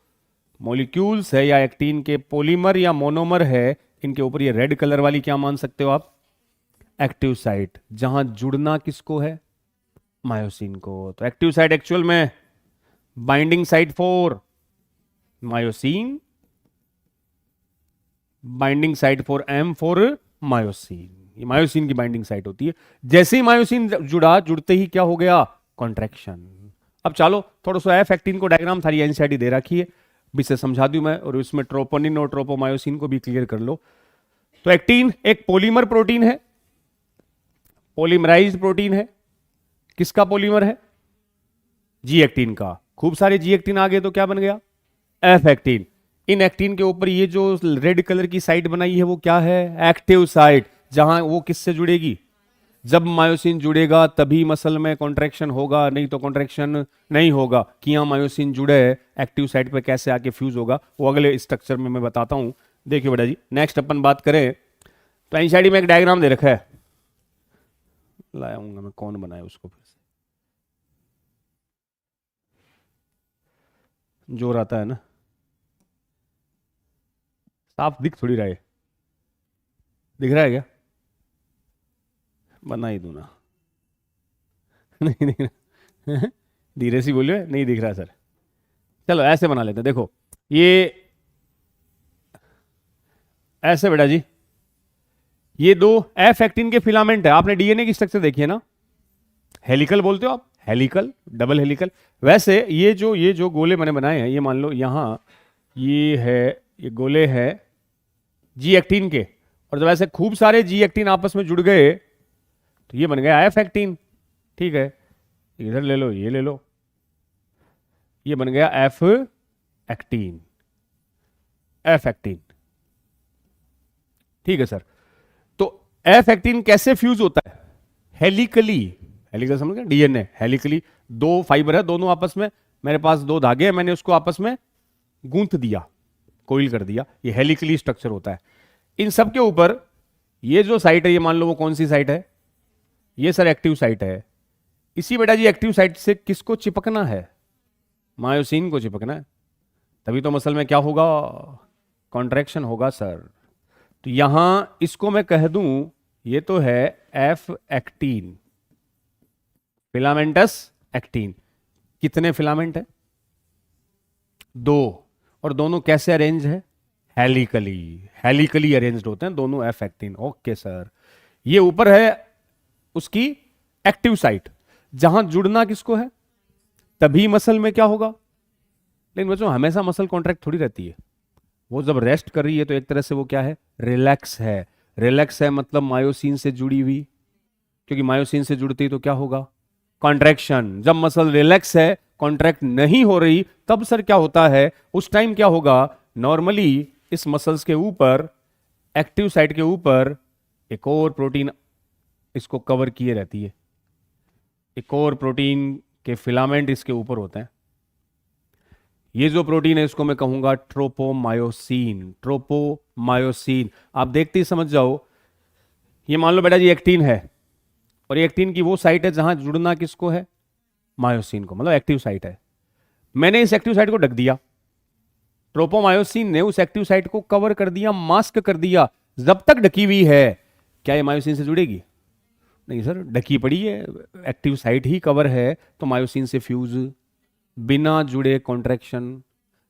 मॉलिक्यूल्स है या एक्टिन के पॉलीमर या मोनोमर है, इनके ऊपर ये रेड कलर वाली क्या मान सकते हो आप, एक्टिव साइट, जहां जुड़ना किसको है, मायोसिन को। तो एक्टिव साइट एक्चुअल में binding site for myosin, binding site for M for myosin. ये मायोसिन की बाइंडिंग साइट होती है। जैसे ही मायोसिन जुड़ा, जुड़ते ही क्या हो गया, कॉन्ट्रैक्शन। अब चलो थोड़ा सा एफ एक्टिन को डायग्राम सारी एनसीईआरटी दे रखी है, भी से समझा दूं मैं, और इसमें ट्रोपोनिन और ट्रोपोमायोसिन को भी क्लियर कर लो। तो एक्टिन एक पॉलीमर प्रोटीन है, पॉलीमराइज्ड प्रोटीन है। किसका पॉलीमर है? जी एक्टिन का। खूब सारे जी एक्टिन आ गए तो क्या बन गया? F actin. इन एक्टिन के ऊपर ये जो रेड कलर की साइट बनाई है वो क्या है? Active site. जहां वो किससे जुड़ेगी? जब मायोसिन जुड़ेगा तभी मसल में कॉन्ट्रैक्शन होगा, नहीं तो कॉन्ट्रैक्शन नहीं होगा। कि यहां मायोसिन जुड़े है, एक्टिव साइट पे कैसे आके फ्यूज होगा वो अगले स्ट्रक्चर में मैं बताता हूं। देखिए बेटा जी, नेक्स्ट अपन बात करें तो एनसीईआरटी में एक डायग्राम दे रखा है, लाऊंगा मैं, कौन बनाया उसको, फिर से जोर आता है ना, साफ दिख थोड़ी रहा है, दिख रहा है क्या? बना ही दूं ना। नहीं दिख रहा, धीरे से बोलिए, नहीं दिख रहा सर। चलो ऐसे बना लेते हैं, देखो ये ऐसे बेटा जी, ये दो एफ एक्टिन के फिलामेंट है। आपने डीएनए की स्ट्रक्चर देखी है ना, हेलिकल बोलते हो आप, हेलिकल, डबल हेलिकल। वैसे ये जो गोले मैंने बनाए हैं, ये मान लो यहां ये है, ये गोले है जी एक्टिन के, और जब ऐसे खूब सारे जी एक्टिन आपस में जुड़ गए तो ये बन गया एफ एक्टिन। ठीक है, इधर ले लो, ये ले लो, ये बन गया एफ एक्टिन, एफ एक्टिन। ठीक है सर। तो एफ एक्टिन कैसे फ्यूज होता है? हेलिकली। हेलिकल समझ गए? डीएनए हेलिकली, दो फाइबर है दोनों आपस में, मेरे पास दो धागे हैं, मैंने उसको आपस में गूंथ दिया, कोइल कर दिया, ये हेलिकली स्ट्रक्चर होता है। इन सब के ऊपर ये जो साइट है, ये मान लो वो कौन सी साइट है? ये सर एक्टिव साइट है। इसी बेटा जी एक्टिव साइट से किसको चिपकना है? मायोसिन को चिपकना है, तभी तो मसल में क्या होगा? कॉन्ट्रैक्शन होगा सर। तो यहां इसको मैं कह दूं, ये तो है एफ एक्टिन, फिलामेंटस एक्टिन। कितने फिलामेंट है? दो, और दोनों कैसे अरेंज है? हेलिकली, हेलिकली अरेंज्ड होते हैं दोनों एफ एक्टिन। Okay sir. ये ऊपर है उसकी एक्टिव साइट, जहां जुड़ना किसको है? तभी मसल में क्या होगा? लेकिन बच्चों हमेशा मसल कॉन्ट्रैक्ट थोड़ी रहती है, वो जब रेस्ट कर रही है तो एक तरह से वो क्या है? रिलैक्स है। रिलैक्स है मतलब मायोसिन से जुड़ी हुई, क्योंकि मायोसिन से जुड़ती तो क्या होगा? कॉन्ट्रैक्शन। जब मसल रिलैक्स है, कॉन्ट्रैक्ट नहीं हो रही, तब सर क्या होता है? उस टाइम क्या होगा? नॉर्मली इस मसल्स के ऊपर, एक्टिव साइट के ऊपर एक और प्रोटीन इसको कवर किए रहती है, एक और प्रोटीन के फिलामेंट इसके ऊपर होते हैं। ये जो प्रोटीन है इसको मैं कहूंगा ट्रोपोमायोसिन, ट्रोपोमायोसिन। आप देखते ही समझ जाओ, ये मान लो बेटा जी एक्टिन है, और ये एक्टिन की वो साइट है जहां जुड़ना किसको है? मायोसिन को, मतलब एक्टिव साइट है। मैंने इस एक्टिव साइट को ढक दिया, ट्रोपोमायोसिन ने उस एक्टिव साइट को कवर कर दिया, मास्क कर दिया। जब तक ढकी हुई है, क्या ये मायोसिन से जुड़ेगी? नहीं सर, ढकी पड़ी है, एक्टिव साइट ही कवर है, तो मायोसिन से फ्यूज बिना जुड़े कॉन्ट्रैक्शन।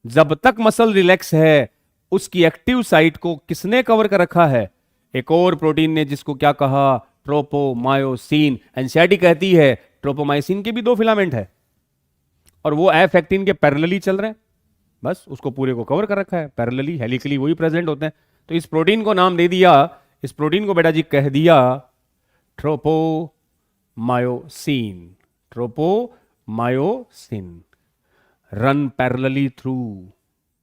जब तक मसल रिलैक्स है, उसकी एक्टिव साइट को किसने कवर कर रखा है? एक और प्रोटीन ने, जिसको क्या कहा? ट्रोपोमायोसिन। एनसीईआरटी कहती है ट्रोपोमायोसिन के भी दो फिलामेंट है, और वो एफ एक्टिन के पैरेलली चल रहे हैं, बस उसको पूरे को कवर कर रखा है पैरेलली, हेलिकली वही प्रेजेंट होते हैं। तो इस प्रोटीन को नाम दे दिया, इस प्रोटीन को बेटा जी कह दिया tropomyosin, tropomyosin. Run parallelly through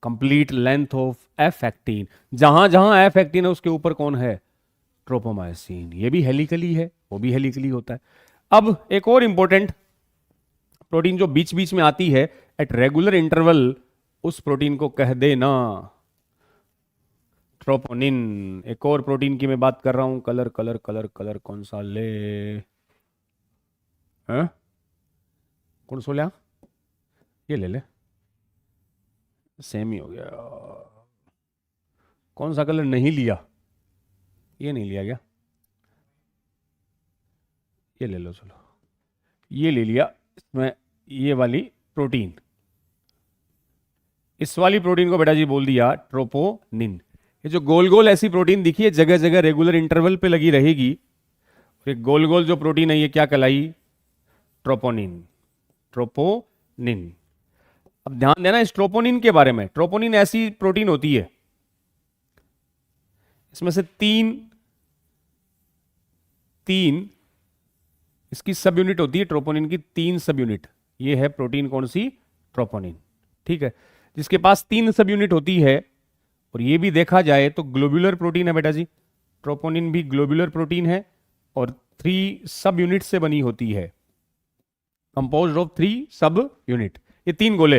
complete length of F actin. जहां जहां एफ एक्टिन है उसके ऊपर कौन है? ट्रोपोमायोसिन। ये भी हेलिकली है, वो भी हेलिकली होता है। अब एक और इंपॉर्टेंट प्रोटीन जो बीच बीच में आती है एट रेगुलर इंटरवल, उस प्रोटीन को कह देना ट्रोपोनिन। एक और प्रोटीन की मैं बात कर रहा हूं, कलर कलर कलर कलर कौन सा ले? हैं? कौन सा लिया? ये ले ले, सेम ही हो गया। कौन सा कलर नहीं लिया? ये नहीं लिया गया, ये ले लो, चलो ये ले लिया। इसमें ये वाली प्रोटीन, इस वाली प्रोटीन को बेटा जी बोल दिया ट्रोपोनिन। ये जो गोल गोल ऐसी प्रोटीन दिखी है, जगह जगह रेगुलर इंटरवल पे लगी रहेगी। ये गोल गोल जो प्रोटीन है ये क्या कहलाई? Troponin, troponin. निन। अब ध्यान देना इस ट्रोपोनिन के बारे में। ट्रोपोनिन ऐसी प्रोटीन होती है, इसमें से तीन इसकी सब यूनिट होती है। ट्रोपोनिन की 3 सब यूनिट। ये है प्रोटीन कौन सी? ट्रोपोनिन। ठीक है, जिसके पास 3 सब यूनिट होती है। और ये भी देखा जाए तो ग्लोब्यूलर प्रोटीन है बेटा जी। ट्रोपोनिन भी ग्लोब्यूलर प्रोटीन है और 3 सब यूनिट से बनी होती है, कंपोज्ड ऑफ 3 सब यूनिट। ये 3 गोले,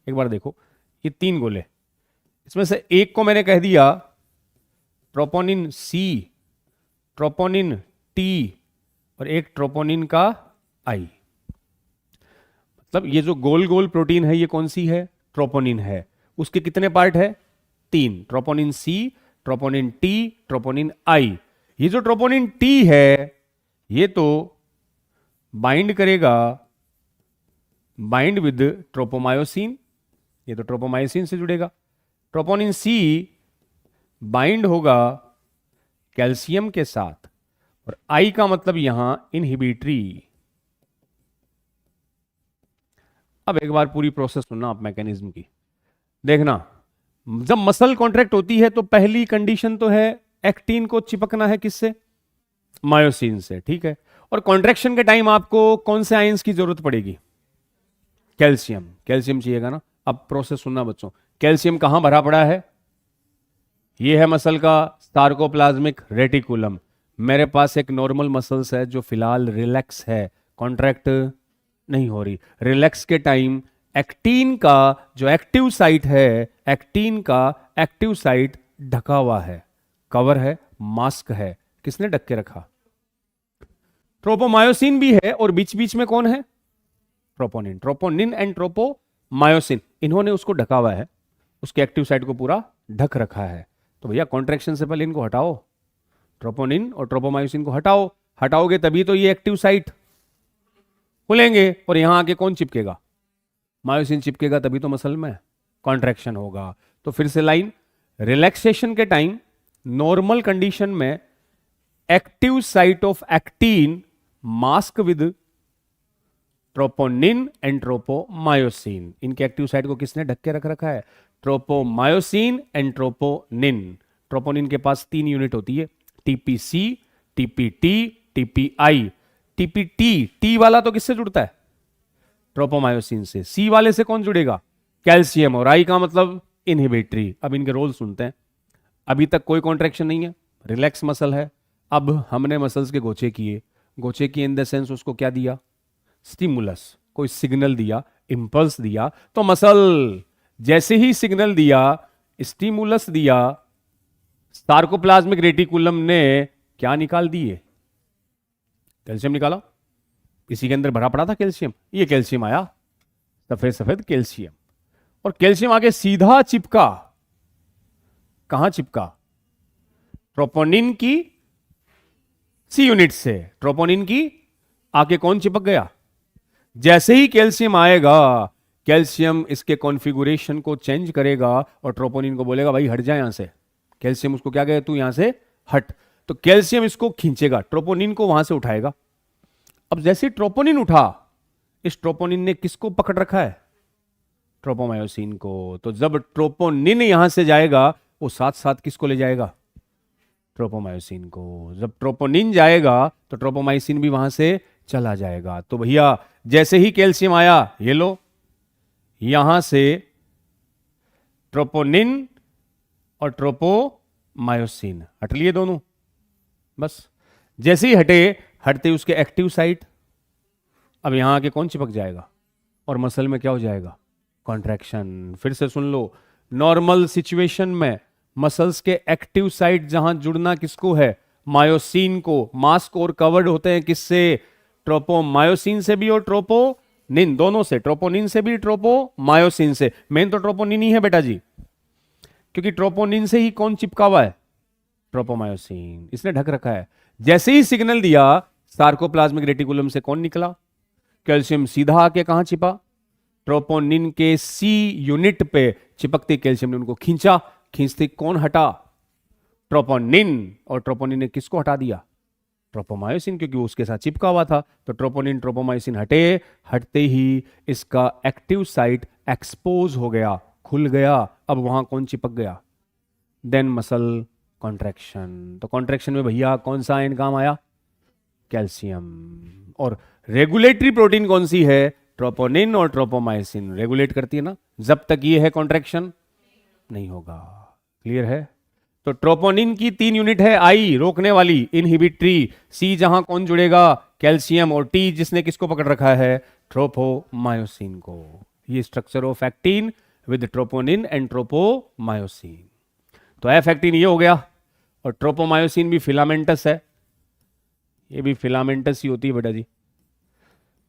एक बार देखो, ये 3 गोले, इसमें से एक को मैंने कह दिया ट्रोपोनिन सी, ट्रोपोनिन टी और एक ट्रोपोनिन का आई। मतलब ये जो गोल गोल प्रोटीन है ये कौन सी है? ट्रोपोनिन है। उसके कितने पार्ट है? 3, troponin C, troponin T, troponin I. ये जो ट्रोपोनिन टी है ये तो बाइंड करेगा, बाइंड विद ट्रोपोमायोसिन, ये तो ट्रोपोमायोसिन से जुड़ेगा। ट्रोपोनिन सी बाइंड होगा कैल्शियम के साथ, और आई का मतलब यहां इनहिबिटरी। अब एक बार पूरी प्रोसेस सुनना आप मैकेनिज्म की। देखना, जब मसल कॉन्ट्रैक्ट होती है तो पहली कंडीशन तो है एक्टिन को चिपकना है किससे? मायोसिन से। ठीक है, और कॉन्ट्रैक्शन के टाइम आपको कौन से आयंस की जरूरत पड़ेगी? कैल्शियम। कैल्शियम चाहिएगा ना। अब प्रोसेस सुनना बच्चों, कैल्शियम कहां भरा पड़ा है? यह है मसल का सार्कोप्लाज्मिक रेटिकुलम। मेरे पास एक नॉर्मल मसल्स है जो फिलहाल रिलैक्स है, कॉन्ट्रैक्ट नहीं हो रही। रिलैक्स के टाइम एक्टिन का जो एक्टिव साइट है, एक्टिन का एक्टिव साइट ढका हुआ है, कवर है, मास्क है। किसने ढक के रखा? ट्रोपोमायोसिन भी है, और बीच बीच में कौन है? ट्रोपोनिन। ट्रोपोनिन एंड ट्रोपोमायोसिन, इन्होंने उसको ढका हुआ है, उसके एक्टिव साइट को पूरा ढक रखा है। तो भैया कॉन्ट्रैक्शन से पहले इनको हटाओ, ट्रोपोनिन और ट्रोपोमायोसिन को हटाओ। हटाओगे तभी तो ये एक्टिव साइट खुलेंगे, और यहां आके कौन चिपकेगा? मायोसिन चिपकेगा, तभी तो मसल में कॉन्ट्रैक्शन होगा। तो फिर से लाइन, रिलैक्सेशन के टाइम नॉर्मल कंडीशन में active site of actin mask with troponin and tropomyosin. इनके एक्टिव साइट को किसने ढक के रख रखा है? Tropomyosin and troponin. ट्रोपोनिन के पास 3 यूनिट होती है, TPC, TPT, TPI. TPT, T वाला तो किससे जुड़ता है? ट्रोपोमायोसिन से। सी वाले से कौन जुड़ेगा? कैल्शियम। और आई का मतलब इनहिबिटरी। अब इनके रोल सुनते हैं। अभी तक कोई कॉन्ट्रैक्शन नहीं है, रिलैक्स मसल है। अब हमने मसल्स के गोचे किए। गोचे किए इन द सेंस उसको क्या दिया? स्टिमुलस, कोई सिग्नल दिया, इंपल्स दिया। तो मसल जैसे ही सिग्नल दिया, स्टिमुलस दिया, सार्कोप्लाज्मिक रेटिकुलम ने क्या निकाल दिए? कैल्शियम निकाला। इसी के अंदर भरा पड़ा था कैल्शियम, ये कैल्शियम आया, सफेद सफेद कैल्शियम। और कैल्शियम आगे सीधा चिपका, कहां चिपका? ट्रोपोनिन की सी यूनिट से। ट्रोपोनिन की आगे कौन चिपक गया? जैसे ही कैल्शियम आएगा, कैल्शियम इसके कॉन्फ़िगरेशन को चेंज करेगा और ट्रोपोनिन को बोलेगा भाई हट जा यहां से। कैल्शियम उसको क्या कहेगा? तू यहां से हट। तो कैल्शियम इसको खींचेगा, ट्रोपोनिन को वहां से उठाएगा। अब जैसे ट्रोपोनिन उठा, इस ट्रोपोनिन ने किसको पकड़ रखा है? ट्रोपोमायोसिन को। तो जब ट्रोपोनिन यहां से जाएगा, वो साथ साथ किसको ले जाएगा? ट्रोपोमायोसिन को। जब ट्रोपोनिन जाएगा तो ट्रोपोमायोसिन भी वहां से चला जाएगा। तो भैया जैसे ही कैल्शियम आया, ये लो, यहां से ट्रोपोनिन और ट्रोपोमायोसिन हट लिए दोनों। बस जैसे ही हटे, हटते उसके एक्टिव साइट, अब यहां आके कौन चिपक जाएगा? और मसल में क्या हो जाएगा? कॉन्ट्रैक्शन। फिर से सुन लो, नॉर्मल सिचुएशन में मसल्स के एक्टिव साइट जहां जुड़ना किसको है? मायोसिन को। मास्क और कवर्ड होते हैं किससे? ट्रोपोमायोसिन से भी और ट्रोपोनिन, दोनों से। ट्रोपोनिन से भी, ट्रोपोमायोसिन से। मेन तो ट्रोपोनिन ही है बेटा जी, क्योंकि ट्रोपोनिन से ही कौन चिपका हुआ है? ट्रोपोमायोसिन। इसने ढक रखा है। जैसे ही सिग्नल दिया, सार्कोप्लाज्मिक रेटिकुलम से कौन निकला? कैल्शियम सीधा आके कहां छिपा? ट्रोपोनिन के सी यूनिट पे चिपकते कैल्शियम ने उनको खींचा। खींचते कौन हटा? ट्रोपोनिन। और ट्रोपोनिन ने किसको हटा दिया? ट्रोपोमायोसिन, क्योंकि वो उसके साथ चिपका हुआ था। तो ट्रोपोनिन ट्रोपोमायोसिन हटते ही इसका एक्टिव साइट एक्सपोज हो गया, खुल गया। अब वहां कौन चिपक गया? Then muscle contraction. तो कॉन्ट्रैक्शन में भैया कौन सा आयन काम आया? कैल्शियम। और रेगुलेटरी प्रोटीन कौन सी है? ट्रोपोनिन और ट्रोपोमायोसिन रेगुलेट करती है ना, जब तक ये है कॉन्ट्रैक्शन नहीं होगा। क्लियर है? तो ट्रोपोनिन की 3 यूनिट है, आई रोकने वाली इनहिबिटरी, सी जहां कौन जुड़ेगा? कैल्शियम, और टी जिसने किसको पकड़ रखा है? ट्रोपोमायोसिन को। ये structure of actin with troponin and tropomyosin. तो एफ एक्टिन ये हो गया, और ट्रोपोमायोसिन भी फिलामेंटस है, ये भी फिलामेंटस ही होती है बेटा जी।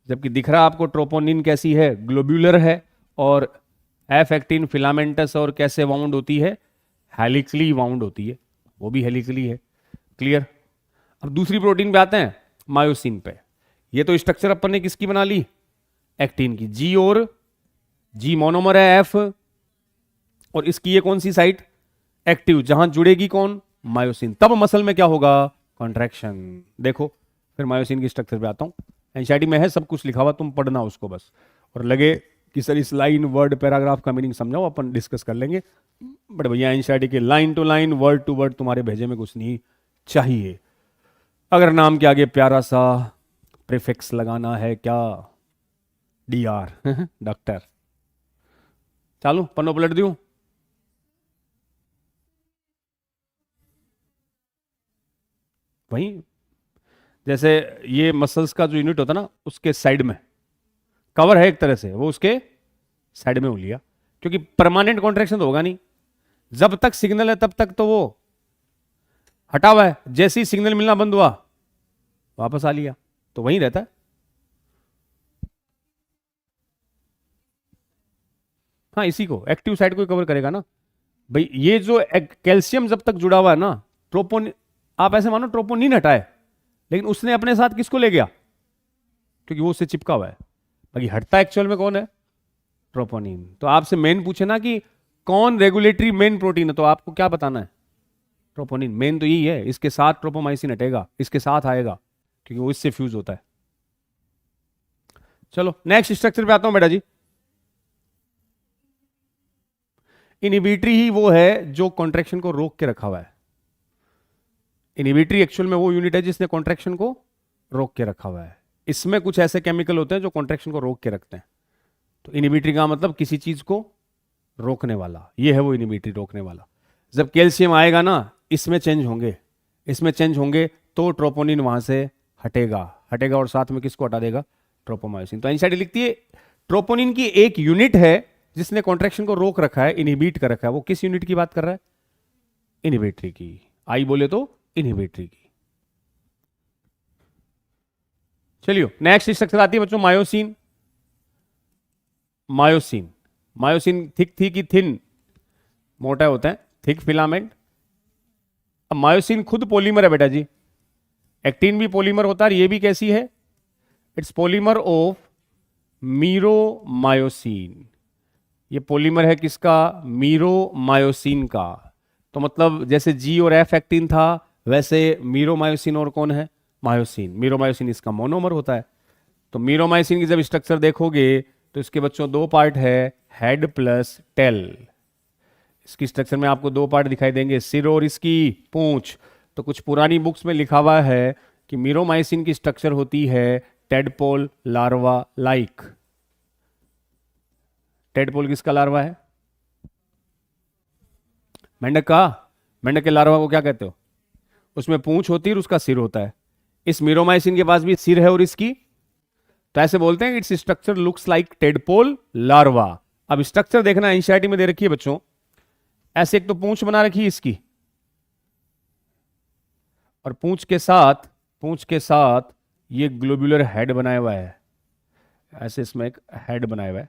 जबकि दिख रहा आपको ट्रोपोनिन कैसी है? ग्लोब्यूलर है, और एफ एक्टिन फिलामेंटस, और कैसे वाउंड होती है? हेलिकली वाउंड होती है, वो भी हेलिकली है। क्लियर? अब दूसरी प्रोटीन पे आते हैं, मायोसिन पे। ये तो स्ट्रक्चर अपन ने किसकी बना ली? एक्टिन की। जी, और जी मोनोमर है एफ, और इसकी ये कौन सी साइट? एक्टिव, जहां जुड़ेगी कौन? मायोसिन। तब मसल में क्या होगा? कॉन्ट्रैक्शन। देखो फिर मायोसिन की स्ट्रक्चर पे आता हूं। एनसीईआरटी में है सब कुछ लिखा हुआ, तुम पढ़ना उसको बस। और लगे कि सर इस लाइन वर्ड पैराग्राफ का मीनिंग समझाओ, अपन डिस्कस कर लेंगे। बट भैया एनसीईआरटी के line to line word to word तुम्हारे भेजे में कुछ नहीं चाहिए। अगर नाम के आगे प्यारा सा प्रीफिक्स लगाना है, क्या? DR doctor. चालू पन्नो पलट दूं? वही जैसे ये मसल्स का जो यूनिट होता ना, उसके साइड में कवर है एक तरह से, वो उसके साइड में हो लिया, क्योंकि परमानेंट कॉन्ट्रैक्शन तो होगा नहीं। जब तक सिग्नल है तब तक तो वो हटा हुआ है, जैसे ही सिग्नल मिलना बंद हुआ वापस आ लिया, तो वहीं रहता है। हाँ, इसी को एक्टिव साइड को कवर करेगा ना भाई। ये जो कैल्शियम जब तक जुड़ा हुआ है ना, ट्रोपोनिन, आप ऐसे मानो ट्रोपोनिन हटाए, लेकिन उसने अपने साथ किसको ले गया? क्योंकि वो उससे चिपका हुआ है। बाकी हटता एक्चुअल में कौन है? ट्रोपोनिन। तो आपसे मेन पूछे ना कि कौन रेगुलेटरी मेन प्रोटीन है, तो आपको क्या बताना है? ट्रोपोनिन। मेन तो यही है, इसके साथ ट्रोपोमाइसिन हटेगा, इसके साथ आएगा, क्योंकि वो इससे फ्यूज होता है। चलो नेक्स्ट स्ट्रक्चर पे आता हूं बेटा जी। इनहिबिटरी ही वो है जो कॉन्ट्रैक्शन को रोक के रखा हुआ है। इनहिबिटरी एक्चुअल में वो यूनिट है जिसने कॉन्ट्रैक्शन को रोक के रखा हुआ है। इसमें कुछ ऐसे केमिकल होते हैं जो कॉन्ट्रैक्शन को रोक के रखते हैं। तो इनहिबिटरी का मतलब किसी चीज को रोकने वाला, ये है वो इनहिबिटरी, रोकने वाला। जब कैल्शियम आएगा ना, इसमें चेंज होंगे, इसमें चेंज होंगे, तो ट्रोपोनिन वहां से हटेगा, हटेगा, और साथ में किसको हटा देगा? ट्रोपोमायोसिन। तो एनसीईआरटी लिखती है ट्रोपोनिन की एक यूनिट है जिसने कॉन्ट्रैक्शन को रोक रखा है, इनहिबिट कर रखा है। वो किस यूनिट की बात कर रहा है? इनहिबिटरी की। आई बोले तो इनहिबिटरी की। चलिए नेक्स्ट स्ट्रक्चर आती है बच्चों, मायोसिन। मायोसिन, मायोसिन थिक थी कि थिन? मोटा होता है, थिक फिलामेंट। अब मायोसिन खुद पॉलीमर है बेटा जी। एक्टिन भी पॉलीमर होता है, ये भी कैसी है? It's polymer of meromyosin. ये पॉलीमर है किसका? मीरोमायोसिन का। तो मतलब जैसे जी और एफ एक्टिन था, वैसे मीरोमायोसिन और कौन है? मायोसिन। मीरोमायोसिन इसका मोनोमर होता है। तो मीरोमायोसिन की जब स्ट्रक्चर देखोगे तो इसके बच्चों 2 पार्ट है, हेड प्लस टेल। इसकी स्ट्रक्चर में आपको 2 पार्ट दिखाई देंगे, सिर और इसकी पूंछ। तो कुछ पुरानी बुक्स में लिखा हुआ है कि मीरोमायोसिन की स्ट्रक्चर होती है टेडपोल लार्वा लाइक। टेडपोल किसका लार्वा है? मेंढक का। मेंढक के लार्वा को क्या कहते हो? उसमें पूंछ होती है और उसका सिर होता है। इस मीरोमाइसिन के पास भी सिर है और इसकी, तो ऐसे बोलते हैं its structure looks like tadpole larva. अब स्ट्रक्चर देखना, एनसीईआरटी में दे रखी है बच्चों, ऐसे एक तो पूंछ बना रखी है इसकी, और पूंछ के साथ ये ग्लोब्यूलर हेड बनाया हुआ है। ऐसे इसमें एक हेड बनाया हुआ है,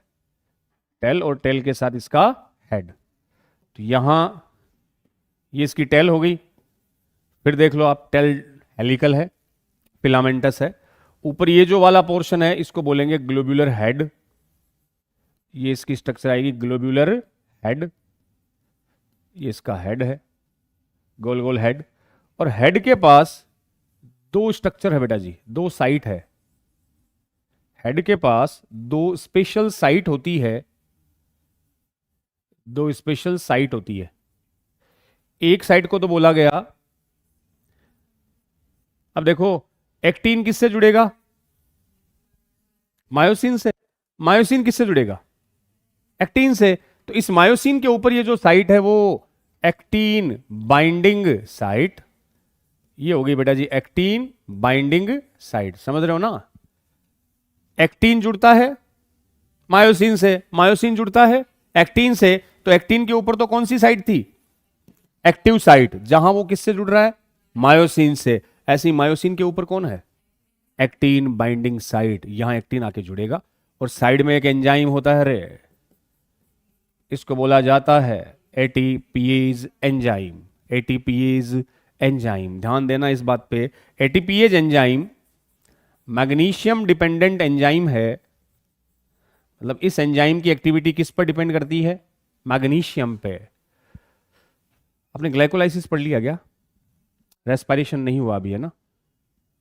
टेल, और टेल के साथ इसका हेड। तो यहां ये इसकी टेल हो गई। फिर देख लो आप, टेल हेलिकल है, फिलामेंटस है। ऊपर ये जो वाला पोर्शन है इसको बोलेंगे ग्लोब्यूलर हेड। ये इसकी स्ट्रक्चर आएगी ग्लोब्यूलर हेड। ये इसका हेड है, गोल गोल हेड। और हेड के पास दो स्ट्रक्चर है बेटा जी, दो साइट है। हेड के पास दो स्पेशल साइट होती है, दो स्पेशल साइट होती है। एक साइट को तो बोला गया, अब देखो एक्टिन किससे जुड़ेगा? मायोसिन से। मायोसिन किससे जुड़ेगा? एक्टिन से। तो इस मायोसिन के ऊपर ये जो साइट है वो एक्टिन बाइंडिंग साइट, ये हो गई बेटा जी एक्टिन बाइंडिंग साइट। समझ रहे हो ना? एक्टिन जुड़ता है मायोसिन से, मायोसिन जुड़ता है एक्टिन से, तो एक्टिन के ऊपर तो कौन सी साइट थी? एक्टिव साइट, जहां वो किससे जुड़ रहा है? मायोसिन से। ऐसी मायोसिन के ऊपर कौन है? एक्टिन बाइंडिंग साइट, यहां एक्टिन आके जुड़ेगा और साइड में एक एंजाइम होता है रे, इसको बोला जाता है एटीपीएज एंजाइम। एटीपीएज एंजाइम, ध्यान देना इस बात पे। ATPase enzyme magnesium dependent enzyme है, मतलब इस एंजाइम की एक्टिविटी किस पर डिपेंड करती है? मैग्नीशियम पे। आपने ग्लाइकोलाइसिस पढ़ लिया क्या? रेस्पिरेशन नहीं हुआ अभी, है ना?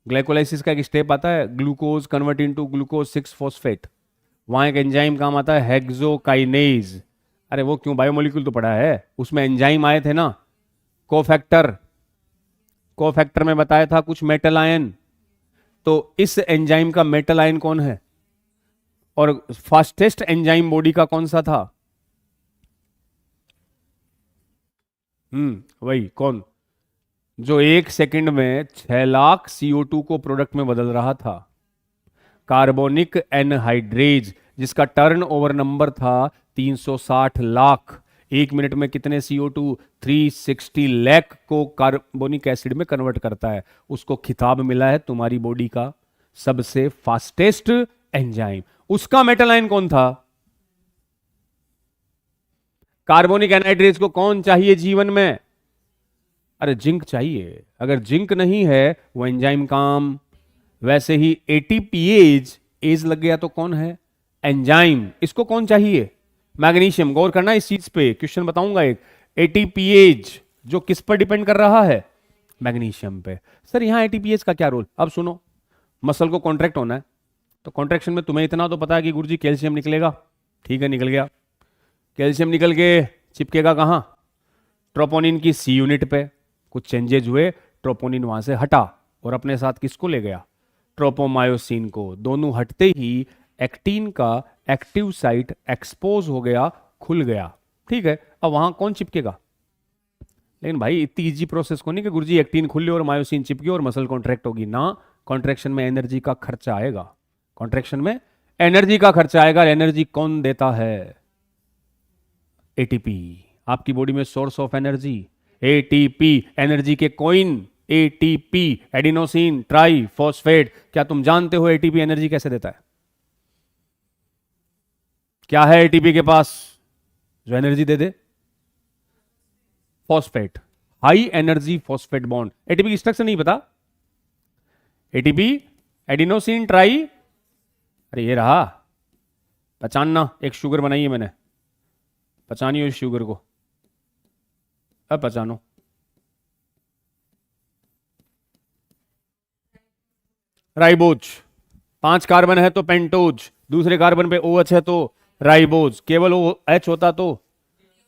ग्लाइकोलाइसिस का एक स्टेप आता है, glucose convert into glucose 6 phosphate. वहां एक एंजाइम काम आता है हेक्सोकाइनेज। अरे वो क्यों, बायोमोलिक्यूल तो पढ़ा है, उसमें एंजाइम आए थे ना, कोफैक्टर। कोफैक्टर में बताया था कुछ मेटल आयन, तो इस एंजाइम का मेटल आयन कौन है? और फास्टेस्ट एंजाइम बॉडी का कौन सा था? वही कौन, जो 1 सेकंड में 6 लाख CO2 को प्रोडक्ट में बदल रहा था। कार्बोनिक एनहाइड्रेज, जिसका टर्न ओवर नंबर था 360 लाख। 1 मिनट में कितने CO2? 360 लाख को कार्बोनिक एसिड में कन्वर्ट करता है। उसको खिताब मिला है तुम्हारी बॉडी का सबसे फास्टेस्ट एंजाइम। उसका मेटल आयन कौन था? कार्बोनिक एनहाइड्रेज को कौन चाहिए जीवन में? अरे जिंक चाहिए। अगर जिंक नहीं है वो एंजाइम काम। वैसे ही एटीपीएज, एज लग गया तो कौन है? एंजाइम। इसको कौन चाहिए? मैग्नीशियम। गौर करना इस चीज पे, क्वेश्चन बताऊंगा एक। एटीपीएज जो किस पर डिपेंड कर रहा है? मैग्नीशियम पे। सर यहां एटीपीएज का क्या रोल? अब सुनो, मसल को कॉन्ट्रैक्ट होना है, तो कॉन्ट्रैक्शन में तुम्हें इतना तो पता है कि गुरुजी कैल्शियम निकलेगा। ठीक है, निकल गया। कैल्शियम निकल के चिपकेगा कहां? ट्रोपोनिन की सी यूनिट पे। कुछ चेंजेज हुए, ट्रोपोनिन वहां से हटा और अपने साथ किसको ले गया? ट्रोपोमायोसिन को। दोनों हटते ही एक्टिन का एक्टिव साइट एक्सपोज हो गया, खुल गया। ठीक है, अब वहां कौन चिपकेगा? लेकिन भाई इतनी इजी प्रोसेस को नहीं कि गुरुजी एक्टिन खुले और मायोसिन चिपके और मसल कॉन्ट्रैक्ट होगी ना। कॉन्ट्रैक्शन में एनर्जी का खर्चा आएगा। कॉन्ट्रैक्शन में एनर्जी का खर्चा आएगा। एनर्जी कौन देता है? एटीपी। आपकी बॉडी में source of energy ATP. Energy के coin ATP, adenosine triphosphate. क्या तुम जानते हो एटीपी एनर्जी कैसे देता है? क्या है एटीपी के पास जो एनर्जी दे दे? Phosphate, high energy phosphate bond. ATP की स्ट्रक्चर नहीं पता? एटीपी एडिनोसिन ट्राई, अरे ये रहा, पहचानना। एक शुगर बनाई है मैंने, पहचानियो इस शुगर को। अब पहचानो। राइबोज। 5 कार्बन है तो पेंटोज, दूसरे कार्बन पे OH है तो राइबोज। केवल OH होता तो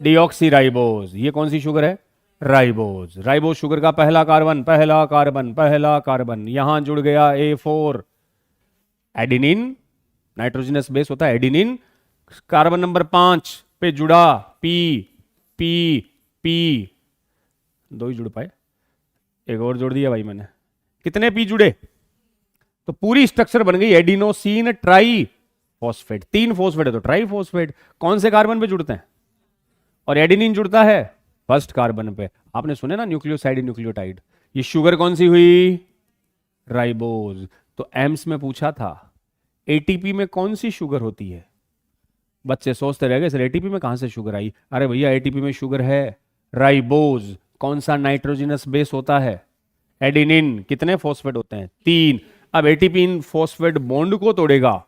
डीऑक्सी राइबोज। ये कौन सी शुगर है? राइबोज। राइबोज शुगर का पहला कार्बन, पहला कार्बन, पहला कार्बन, यहां जुड़ गया A4। एडिनिन, नाइट्रोजनस बेस होता है एडिनिन, कार्बन नंबर 5 पे जुड़ा पी पी पी। 2 ही जुड़ पाए, एक और जोड़ दिया भाई मैंने। कितने पी जुड़े? तो पूरी स्ट्रक्चर बन गई एडिनोसिन ट्राई फॉस्फेट। 3 फॉस्फेट है तो ट्राई फॉस्फेट। कौन से कार्बन पे जुड़ते हैं? और एडिनिन जुड़ता है फर्स्ट कार्बन पे। आपने सुने ना न्यूक्लियोसाइड न्यूक्लियोटाइड। ये शुगर कौन सी हुई? राइबोज। तो एम्स में पूछा था एटीपी में कौन सी शुगर होती है? बच्चे सोचते रह गए सर एटीपी में कहां से शुगर आई। अरे भैया एटीपी में शुगर है राइबोज। कौन सा नाइट्रोजनस बेस होता है? एडिनिन। कितने फॉस्फेट होते हैं? 3। अब एटीपी इन फॉस्फेट बॉन्ड को तोड़ेगा,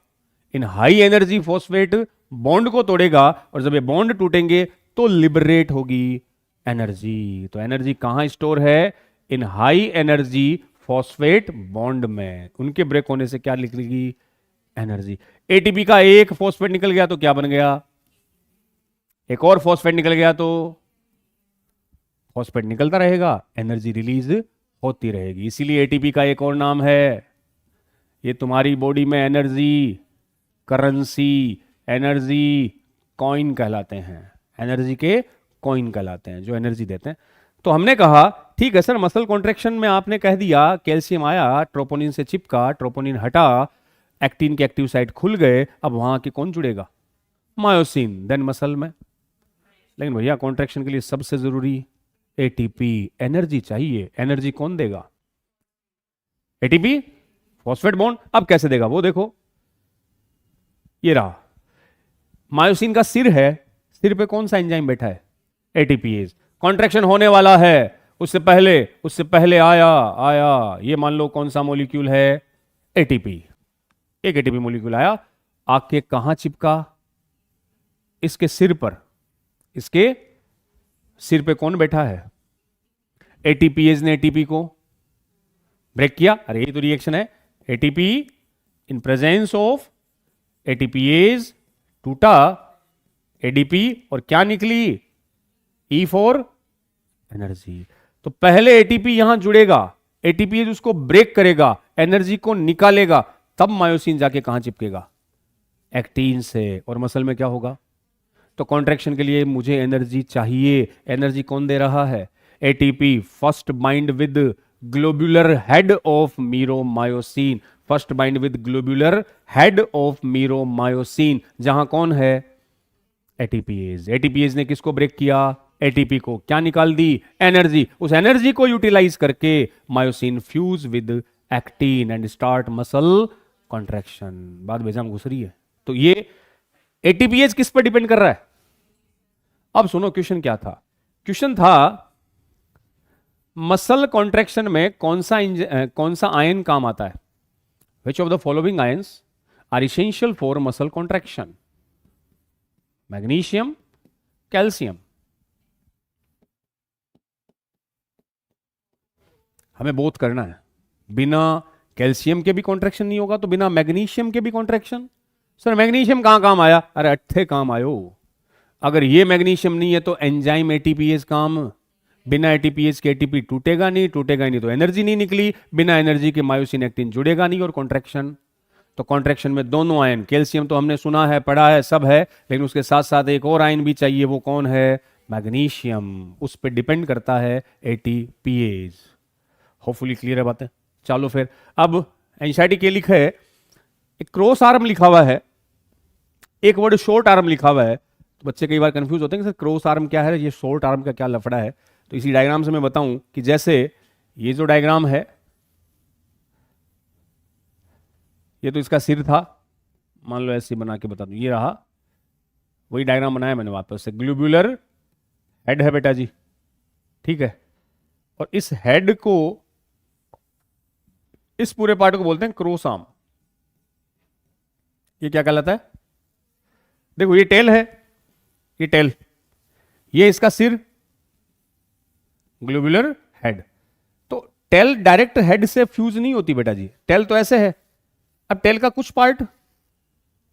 इन हाई एनर्जी फॉस्फेट बॉन्ड को तोड़ेगा, और जब ये बॉन्ड टूटेंगे तो लिबरेट होगी एनर्जी। तो एनर्जी कहां स्टोर है? इन हाई एनर्जी फॉस्फेट बॉन्ड में, उनके ब्रेक होने से क्या निकलेगी? एनर्जी। एटीपी का एक फॉस्फेट निकल गया तो क्या बन गया? एक और फॉस्फेट निकल गया तो फॉस्फेट निकलता रहेगा, एनर्जी रिलीज होती रहेगी। इसीलिए एटीपी का एक और नाम है, ये तुम्हारी बॉडी में एनर्जी करेंसी, एनर्जी कॉइन कहलाते हैं, एनर्जी के कॉइन कहलाते हैं जो एनर्जी देते हैं। तो हमने कहा ठीक है सर, मसल कॉन्ट्रैक्शन में आपने कह दिया कैल्शियम आया, ट्रोपोनिन से चिपका, ट्रोपोनिन हटा, एक्टिन के एक्टिव साइट खुल गए, अब वहां के कौन जुड़ेगा? मायोसिन, देन मसल में। लेकिन भैया कॉन्ट्रैक्शन के लिए सबसे जरूरी एटीपी, एनर्जी चाहिए। एनर्जी कौन देगा? ATP, phosphate bond. अब कैसे देगा वो देखो, ये रहा मायोसिन का सिर है, सिर पे कौन सा एंजाइम बैठा है? एटीपीएज। कॉन्ट्रैक्शन होने वाला है, उससे पहले आया ये मान लो कौन सा मॉलिक्यूल है? एटीपी। एक एटीपी मॉलिक्यूल आया, आके कहां चिपका? इसके सिर पर। इसके सिर पे कौन बैठा है? एटीपीएज ने एटीपी को ब्रेक किया। अरे ये तो रिएक्शन है, ATP in presence of ATPase टूटा, एडीपी, और क्या निकली? E for energy. तो पहले एटीपी यहां जुड़ेगा, एटीपीएज उसको ब्रेक करेगा, एनर्जी को निकालेगा, तब मायोसिन जाके कहां चिपकेगा? एक्टिन से। और मसल में क्या होगा? तो कॉन्ट्रैक्शन के लिए मुझे एनर्जी चाहिए, एनर्जी कौन दे रहा है? ATP. First bind with globular head of meromyosin, first bind with globular head of meromyosin, जहां कौन है? एटीपीएज। एटीपीएज ने किसको ब्रेक किया? एटीपी को। क्या निकाल दी? एनर्जी। उस एनर्जी को यूटिलाइज करके myosin fuse with actin and start muscle contraction. बात बेजाम घुस रही है। तो ये एटीपीएज किस पर डिपेंड कर रहा है? अब सुनो क्वेश्चन क्या था। क्वेश्चन था मसल कॉन्ट्रैक्शन में कौन सा आयन काम आता है? Which of the following ions are essential for muscle contraction? Magnesium, calcium. हमें बोथ करना है, बिना कैल्शियम के भी कॉन्ट्रैक्शन नहीं होगा तो बिना मैग्नीशियम के भी कॉन्ट्रैक्शन। सर मैग्नीशियम कहां काम आया? अरे अट्ठे काम आयो। अगर ये मैग्नीशियम नहीं है तो एंजाइम एटीपीएज काम। बिना एटीपीएज के एटीपी टूटेगा नहीं तो एनर्जी नहीं निकली, बिना एनर्जी के मायोसिन एक्टिन जुड़ेगा नहीं और कॉन्ट्रैक्शन। तो कॉन्ट्रैक्शन में दोनों आयन, कैल्शियम तो हमने सुना है, पढ़ा है, सब है, लेकिन उसके साथ साथ एक और आयन भी चाहिए, वो कौन है? मैग्नीशियम। उस पर डिपेंड करता है एटीपीएज। होपफुली क्लियर है बातें। चलो फिर अब एनसीईआरटी के लिखा है, एक क्रॉस आर्म लिखा हुआ है, एक वर्ड शॉर्ट आर्म लिखा हुआ है। तो बच्चे कई बार कंफ्यूज होते हैं कि सर क्रॉस आर्म क्या है, ये शॉर्ट आर्म का क्या लफड़ा है। तो इसी डायग्राम से मैं बताऊं कि जैसे ये जो डायग्राम है, ये तो इसका सिर था, मान लो ऐसे बना के बता दूं, ये रहा, वही डायग्राम बनाया मैंने वापस से। ग्लोब्यूलर हेड है बेटा जी, ठीक है। और इस हेड को, इस पूरे पार्ट को बोलते हैं क्रॉस आर्म। ये क्या कहलाता है? देखो ये टेल है, ये टेल, ये इसका सिर, ग्लोब्यूलर हेड। तो टेल डायरेक्ट हेड से फ्यूज नहीं होती बेटा जी, टेल तो ऐसे है। अब टेल का कुछ पार्ट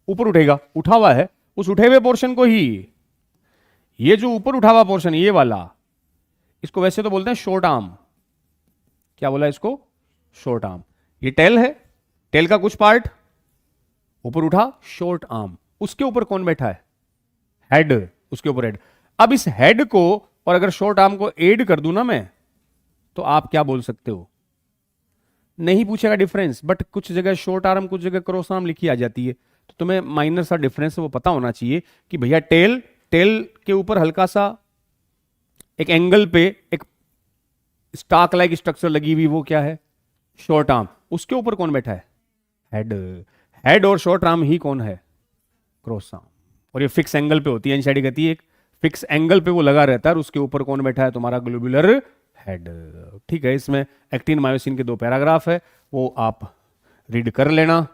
ऊपर उठेगा, उठा हुआ है, उस उठे हुए पोर्शन को ही, ये जो ऊपर उठा हुआ पोर्शन ये वाला, इसको वैसे तो बोलते हैं शॉर्ट आर्म। क्या बोला इसको? Short arm. ये टेल है, टेल का कुछ पार्ट ऊपर उठा, शॉर्ट आर्म। उसके ऊपर कौन बैठा है? हेड, उसके ऊपर हेड। अब इस हेड को और अगर शॉर्ट आर्म को ऐड कर दूं ना मैं, तो आप क्या बोल सकते हो? नहीं पूछेगा डिफरेंस, बट कुछ जगह शॉर्ट आर्म, कुछ जगह क्रॉस आर्म लिखी आ जाती है, तो तुम्हें माइनर सा डिफरेंस वो पता होना चाहिए कि भैया टेल, टेल के ऊपर हल्का सा एक एंगल पे एक स्टाक लाइक स्ट्रक्चर लगी हुई, वो क्या है? Short arm. उसके ऊपर कौन बैठा है? हेड। हेड और शॉर्ट आर्म ही कौन है? Cross arm. और ये फिक्स एंगल पे होती है, एनसीईआरटी कहती है एक फिक्स एंगल पे वो लगा रहता है, और उसके ऊपर कौन बैठा है? तुम्हारा ग्लोब्यूलर हेड। ठीक है, इसमें एक्टिन मायोसिन के 2 पैराग्राफ है, वो आप रीड कर लेना।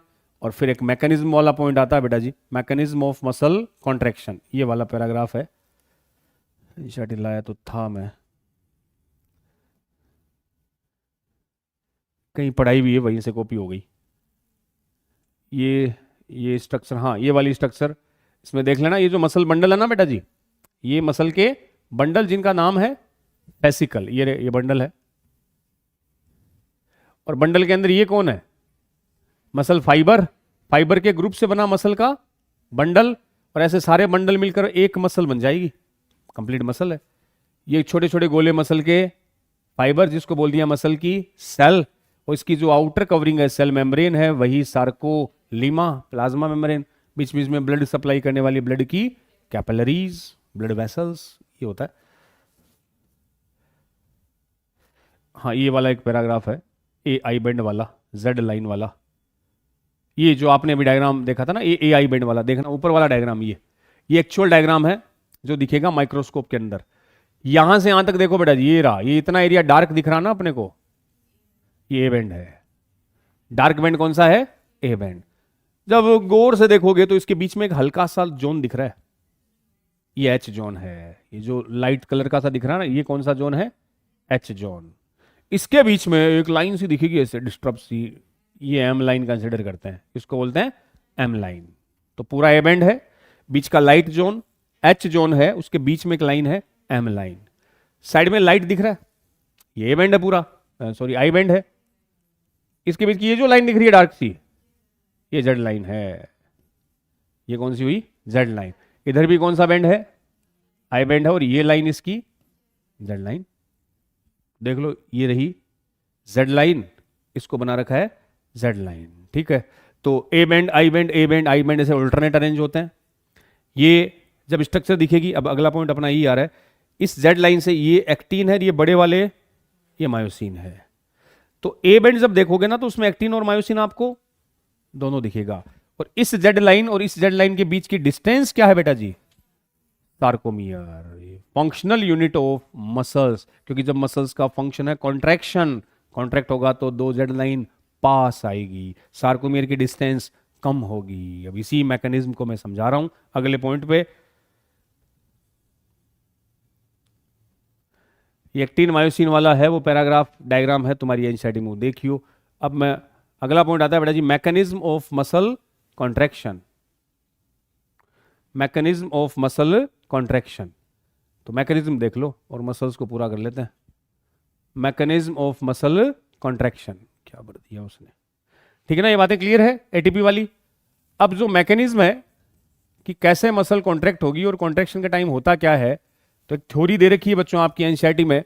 और फिर एक मैकेनिज्म वाला पॉइंट आता है बेटा जी, मैकेनिज्म ऑफ मसल कॉन्ट्रैक्शन, ये वाला पैराग्राफ है। एनसीईआरटी लाया तो था मैं, कहीं पढ़ाई भी है, वहीं से कॉपी हो गई। ये स्ट्रक्चर, हाँ ये वाली स्ट्रक्चर इसमें देख लेना। ये जो मसल बंडल है ना बेटा जी, ये मसल के बंडल जिनका नाम है फेसिकल, ये बंडल है। और बंडल के अंदर ये कौन है? मसल फाइबर, फाइबर के ग्रुप से बना मसल का बंडल। और ऐसे सारे बंडल मिलकर एक मसल बन जाएगी, कंप्लीट मसल है। ये छोटे छोटे गोले मसल के फाइबर, जिसको बोल दिया मसल की सेल। और इसकी जो आउटर कवरिंग है, सेल मेम्ब्रेन है, वही सार्कोलीमा, प्लाज्मा मेम्ब्रेन। बीच बीच में ब्लड सप्लाई करने वाली ब्लड की कैपिलरीज, ब्लड वेसल्स, ये होता है। हाँ ये वाला एक पैराग्राफ है, ए आई बेंड वाला, जेड लाइन वाला। ये जो आपने अभी डायग्राम देखा था ना, ए आई बेंड वाला, देखना ऊपर वाला डायग्राम, ये एक्चुअल डायग्राम है जो दिखेगा माइक्रोस्कोप के अंदर। यहां से यहां तक देखो बेटा जी, ये रहा, ये इतना एरिया डार्क दिख रहा ना अपने को, ये ए बेंड है। डार्क बेंड कौन सा है? ए बेंड। जब गौर से देखोगे तो इसके बीच में एक हल्का सा जोन दिख रहा है, ये एच जोन है। ये जो लाइट कलर का सा दिख रहा है ना, ये कौन सा जोन है? H zone. इसके बीच में एक लाइन सी दिखेगी ऐसे डिस्टर्ब सी, ये एम लाइन कंसिडर करते हैं, इसको बोलते हैं एम लाइन। तो पूरा ए बेंड है, बीच का लाइट जोन एच जोन है, उसके बीच में एक लाइन है एम लाइन। साइड में लाइट दिख रहा है, ये ए बेंड है पूरा, सॉरी आई बेंड है। इसके बीच की ये जो लाइन दिख रही है डार्क सी, ये जेड लाइन है। ये कौन सी हुई? Z line. इधर भी कौन सा बेंड है? आई बेंड है। और ये लाइन इसकी जेड लाइन। देख लो, ये रही जेड लाइन, इसको बना रखा है जेड लाइन, ठीक है। तो ए बेंड आई बेंड, ए बेंड आई बेंड ऐसे अल्टरनेट अरेंज होते हैं। ये जब स्ट्रक्चर दिखेगी, अब अगला पॉइंट अपना ये आ रहा है, इस जेड लाइन से ये एक्टिन है, ये बड़े वाले ये मायोसिन है। तो ए बेंड जब देखोगे ना, तो उसमें एक्टिन और मायोसिन आपको दोनों दिखेगा। और इस जेड लाइन और इस जेड लाइन के बीच की डिस्टेंस क्या है बेटा जी? Sarcomere, functional unit of muscles. क्योंकि जब मसल्स का फंक्शन है कॉन्ट्रैक्शन, कॉन्ट्रैक्ट होगा तो दो जेड लाइन पास आएगी, सार्कोमियर की डिस्टेंस कम होगी। अब इसी मैकेनिज्म को मैं समझा रहा हूं अगले पॉइंट पे। ये एक्टिन मायोसिन वाला है, वो पैराग्राफ डायग्राम है तुम्हारी एनसीईआरटी में, देखियो। अब मैं अगला पॉइंट आता है बेटा जी, mechanism of muscle contraction. Mechanism of muscle contraction, तो मैकेनिज्म देख लो और मसल्स को पूरा कर लेते हैं। मैकेनिज्म ऑफ मसल कॉन्ट्रैक्शन, क्या भर दिया उसने, ठीक है ना, ये बातें क्लियर है एटीपी वाली। अब जो मैकेनिज्म है कि कैसे मसल कॉन्ट्रैक्ट होगी और कॉन्ट्रैक्शन का टाइम होता क्या है, तो एक थ्योरी दे रखी है बच्चों आपकी एनसीईआरटी में।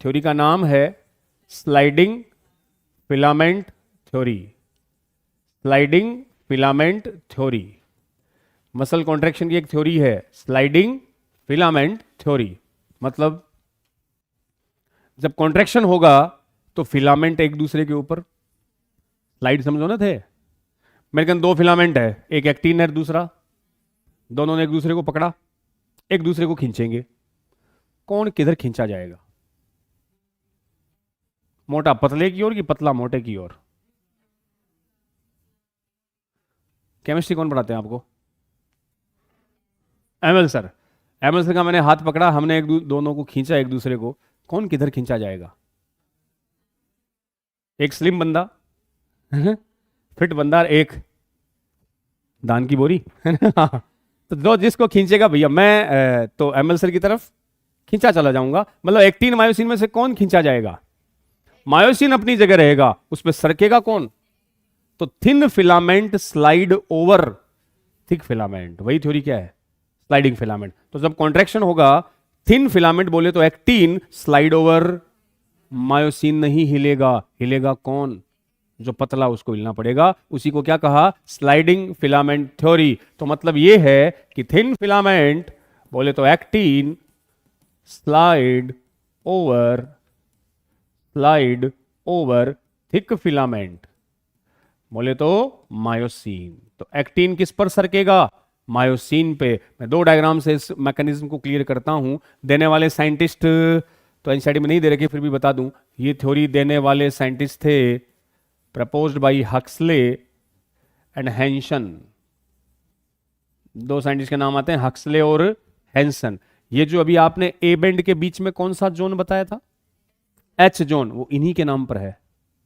थ्योरी का नाम है sliding filament theory. Sliding filament theory muscle contraction की एक थ्योरी है, स्लाइडिंग फिलामेंट थ्योरी। मतलब जब कॉन्ट्रैक्शन होगा तो फिलामेंट एक दूसरे के ऊपर स्लाइड, समझो ना थे, मेरे पास दो फिलामेंट है, एक एक्टिन है दूसरा, दोनों ने एक दूसरे को पकड़ा, एक दूसरे को खींचेंगे। कौन किधर खींचा जाएगा? मोटा पतले की ओर कि पतला मोटे की ओर? केमिस्ट्री कौन पढ़ाते हैं आपको? ML sir. एमएल सर का मैंने हाथ पकड़ा, हमने दोनों को खींचा एक दूसरे को, कौन किधर खींचा जाएगा? एक स्लिम बंदा फिट बंदा, एक दान की बोरी तो जो जिसको खींचेगा भैया, मैं तो एमएल सर की तरफ खींचा चला जाऊंगा। मतलब एक्टिन मायोसिन में से कौन खींचा जाएगा? मायोसिन अपनी जगह रहेगा, उस पर सरकेगा कौन? तो thin filament slide over thick filament. वही थ्योरी क्या है? Sliding filament. तो जब कॉन्ट्रैक्शन होगा, थिन फिलामेंट बोले तो एक्टिन स्लाइड ओवर, मायोसिन नहीं हिलेगा। हिलेगा कौन? जो पतला, उसको हिलना पड़ेगा। उसी को क्या कहा? Sliding filament theory. तो मतलब यह है कि थिन फिलामेंट बोले तो actin slide over thick filament बोले तो मायोसिन। तो एक्टिन किस पर सरकेगा? मायोसिन पे। मैं दो डायग्राम से इस मैकेनिज्म को क्लियर करता हूं। देने वाले साइंटिस्ट तो एनसीईआरटी में नहीं दे रखे, फिर भी बता दूं, ये थ्योरी देने वाले साइंटिस्ट थे proposed by Huxley and Hanson. दो साइंटिस्ट के नाम आते हैं, हक्सले और हैंसन। ये जो अभी आपने ए बेंड के बीच में कौन सा जोन बताया था? एच जोन, वो इन्हीं के नाम पर है।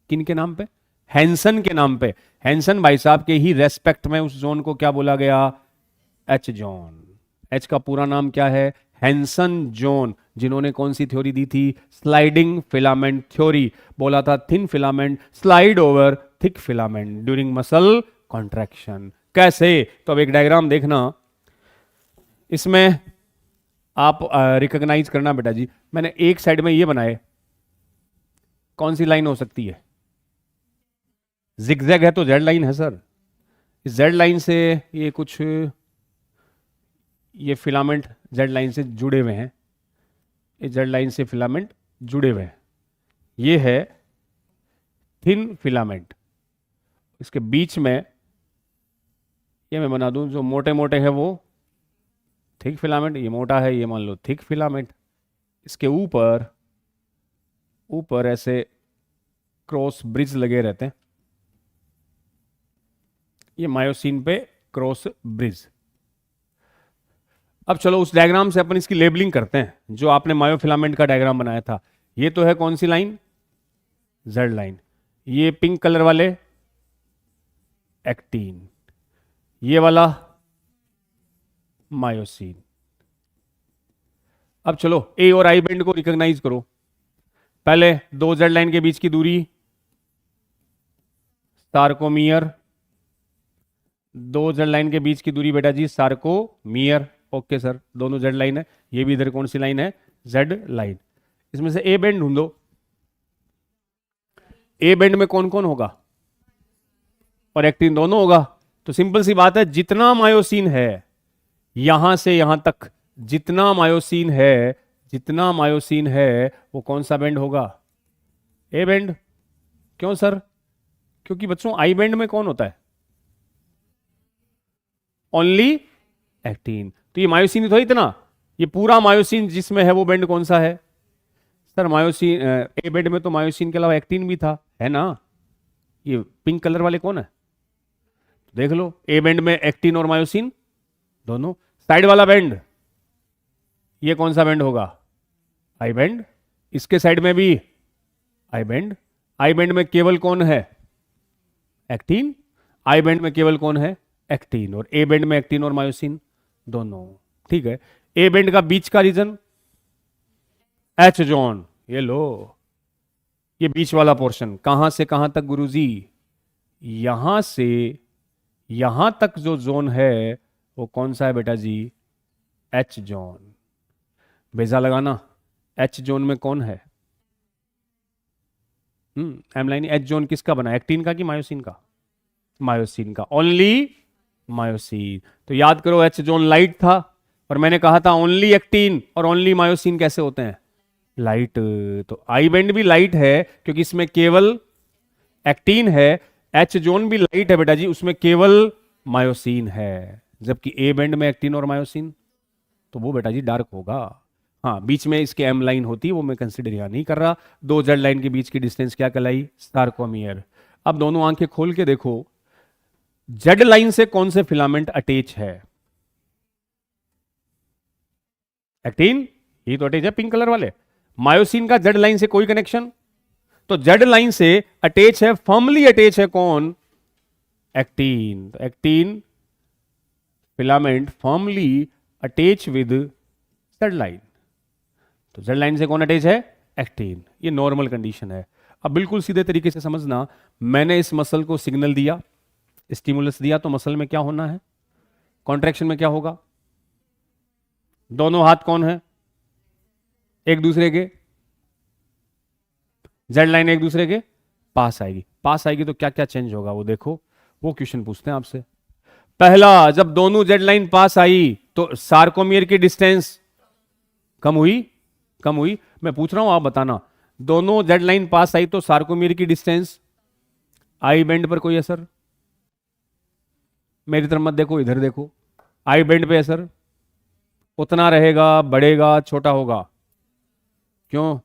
किन के नाम पे? हैंसन के नाम पे। हैंसन भाई साहब के ही रेस्पेक्ट में उस जोन को क्या बोला गया? H zone. एच का पूरा नाम क्या है? Hensen zone. जिन्होंने कौन सी थ्योरी दी थी? Sliding filament theory. बोला था thin filament slide over thick filament during muscle contraction. कैसे? तो अब एक डायग्राम देखना, इसमें आप रिकॉग्नाइज करना बेटा जी। मैंने एक साइड में ये बनाए, कौन सी लाइन हो सकती है? जिगजैग है तो जेड लाइन है सर। इस जेड लाइन से ये कुछ, ये फिलामेंट जेड लाइन से जुड़े हुए हैं, इस जेड लाइन से फिलामेंट जुड़े हुए हैं। ये है थिन फिलामेंट। इसके बीच में ये मैं बना दूं, जो मोटे मोटे है वो थिक फिलामेंट, ये मोटा है, ये मान लो थिक फिलामेंट। इसके ऊपर ऊपर ऐसे क्रॉस ब्रिज लगे रहते हैं, ये मायोसिन पे क्रॉस ब्रिज। अब चलो उस डायग्राम से अपन इसकी लेबलिंग करते हैं, जो आपने मायोफिलामेंट का डायग्राम बनाया था। ये तो है कौन सी लाइन? Z line. ये पिंक कलर वाले एक्टिन, ये वाला मायोसिन। अब चलो ए और आई बेंड को रिकॉग्नाइज करो। पहले दो जेड लाइन के बीच की दूरी सार्कोमियर, दो जेड लाइन के बीच की दूरी बेटा जी सार्कोमियर। ओके सर, दोनों जेड लाइन है। ये भी इधर कौन सी लाइन है? Z line. इसमें से ए बेंड ढूंढो। ए बेंड में कौन कौन होगा? और एक्टिन दोनों होगा। तो सिंपल सी बात है, जितना मायोसिन है यहां से यहां तक, जितना मायोसिन है, जितना मायोसिन है, वो कौन सा बेंड होगा? ए बेंड। क्यों सर? क्योंकि बच्चों आई बेंड में कौन होता है? Only actin. तो ये मायोसिन तो इतना, ये पूरा मायोसिन जिसमें है वो बेंड कौन सा है? सर मायोसिन, ए बेंड में तो मायोसिन के अलावा एक्टिन भी था, है ना? ये पिंक कलर वाले कौन है? देख लो, ए बेंड में एक्टिन और मायोसिन दोनों। साइड वाला बेंड, ये कौन सा बेंड होगा? आई बेंड। इसके साइड में भी आई बेंड। आई बेंड में केवल कौन है? एक्टिन। आई बेंड में केवल कौन है? एक्टिन। और ए बेंड में एक्टिन और मायोसिन दोनों। ठीक है। ए बेंड का बीच का रीजन एच जोन। ये लो, ये बीच वाला पोर्शन कहां से कहां तक गुरुजी? यहां से यहां तक जो जोन है वो कौन सा है बेटा जी? H zone. बेजा लगाना, एच जोन में कौन है? M line. एच जोन किसका बना? एक्टिन का कि मायोसिन का? मायोसिन का। Only myosin. तो याद करो, एच जोन लाइट था और मैंने कहा था ओनली एक्टिन और ओनली मायोसिन कैसे होते हैं? लाइट। तो आई बेंड भी लाइट है क्योंकि इसमें केवल एक्टिन है। एच जोन भी लाइट है बेटा जी, उसमें केवल मायोसिन है। जबकि ए बेंड में एक्टिन और मायोसिन, तो वो बेटा जी डार्क होगा। हाँ, बीच में इसके एम लाइन होती है, वो मैं कंसिडर यहां नहीं कर रहा। दो जेड लाइन के बीच की डिस्टेंस क्या कहलाई? सार्कोमियर। अब दोनों आंखें खोल के देखो, जेड लाइन से कौन से फिलामेंट अटैच है? एक्टिन, ये तो अटैच है पिंक कलर वाले। मायोसिन का जेड लाइन से कोई कनेक्शन? तो जेड लाइन से अटैच है, फर्मली अटैच है कौन? एक्टिन। तो actin filament firmly attach with Z line. तो जेड लाइन से कौन अटैच है? एक्टिन। ये नॉर्मल कंडीशन है। अब बिल्कुल सीधे तरीके से समझना, मैंने इस मसल को सिग्नल दिया, स्टिमुलस दिया, तो मसल में क्या होना है? कॉन्ट्रैक्शन में क्या होगा? दोनों हाथ कौन है? एक दूसरे के, जेड लाइन एक दूसरे के पास आएगी। पास आएगी तो क्या क्या चेंज होगा वो देखो, वो क्वेश्चन पूछते हैं आपसे। पहला, जब दोनों जेड लाइन पास आई तो सार्कोमियर की डिस्टेंस कम हुई? कम हुई। मैं पूछ रहा हूं, आप बताना। दोनों जेड लाइन पास आई तो सार्कोमियर की डिस्टेंस, आई बेंड पर कोई असर? मेरी तरफ मत देखो, इधर देखो। आई बेंड पे असर उतना रहेगा, बढ़ेगा, छोटा होगा? क्यों?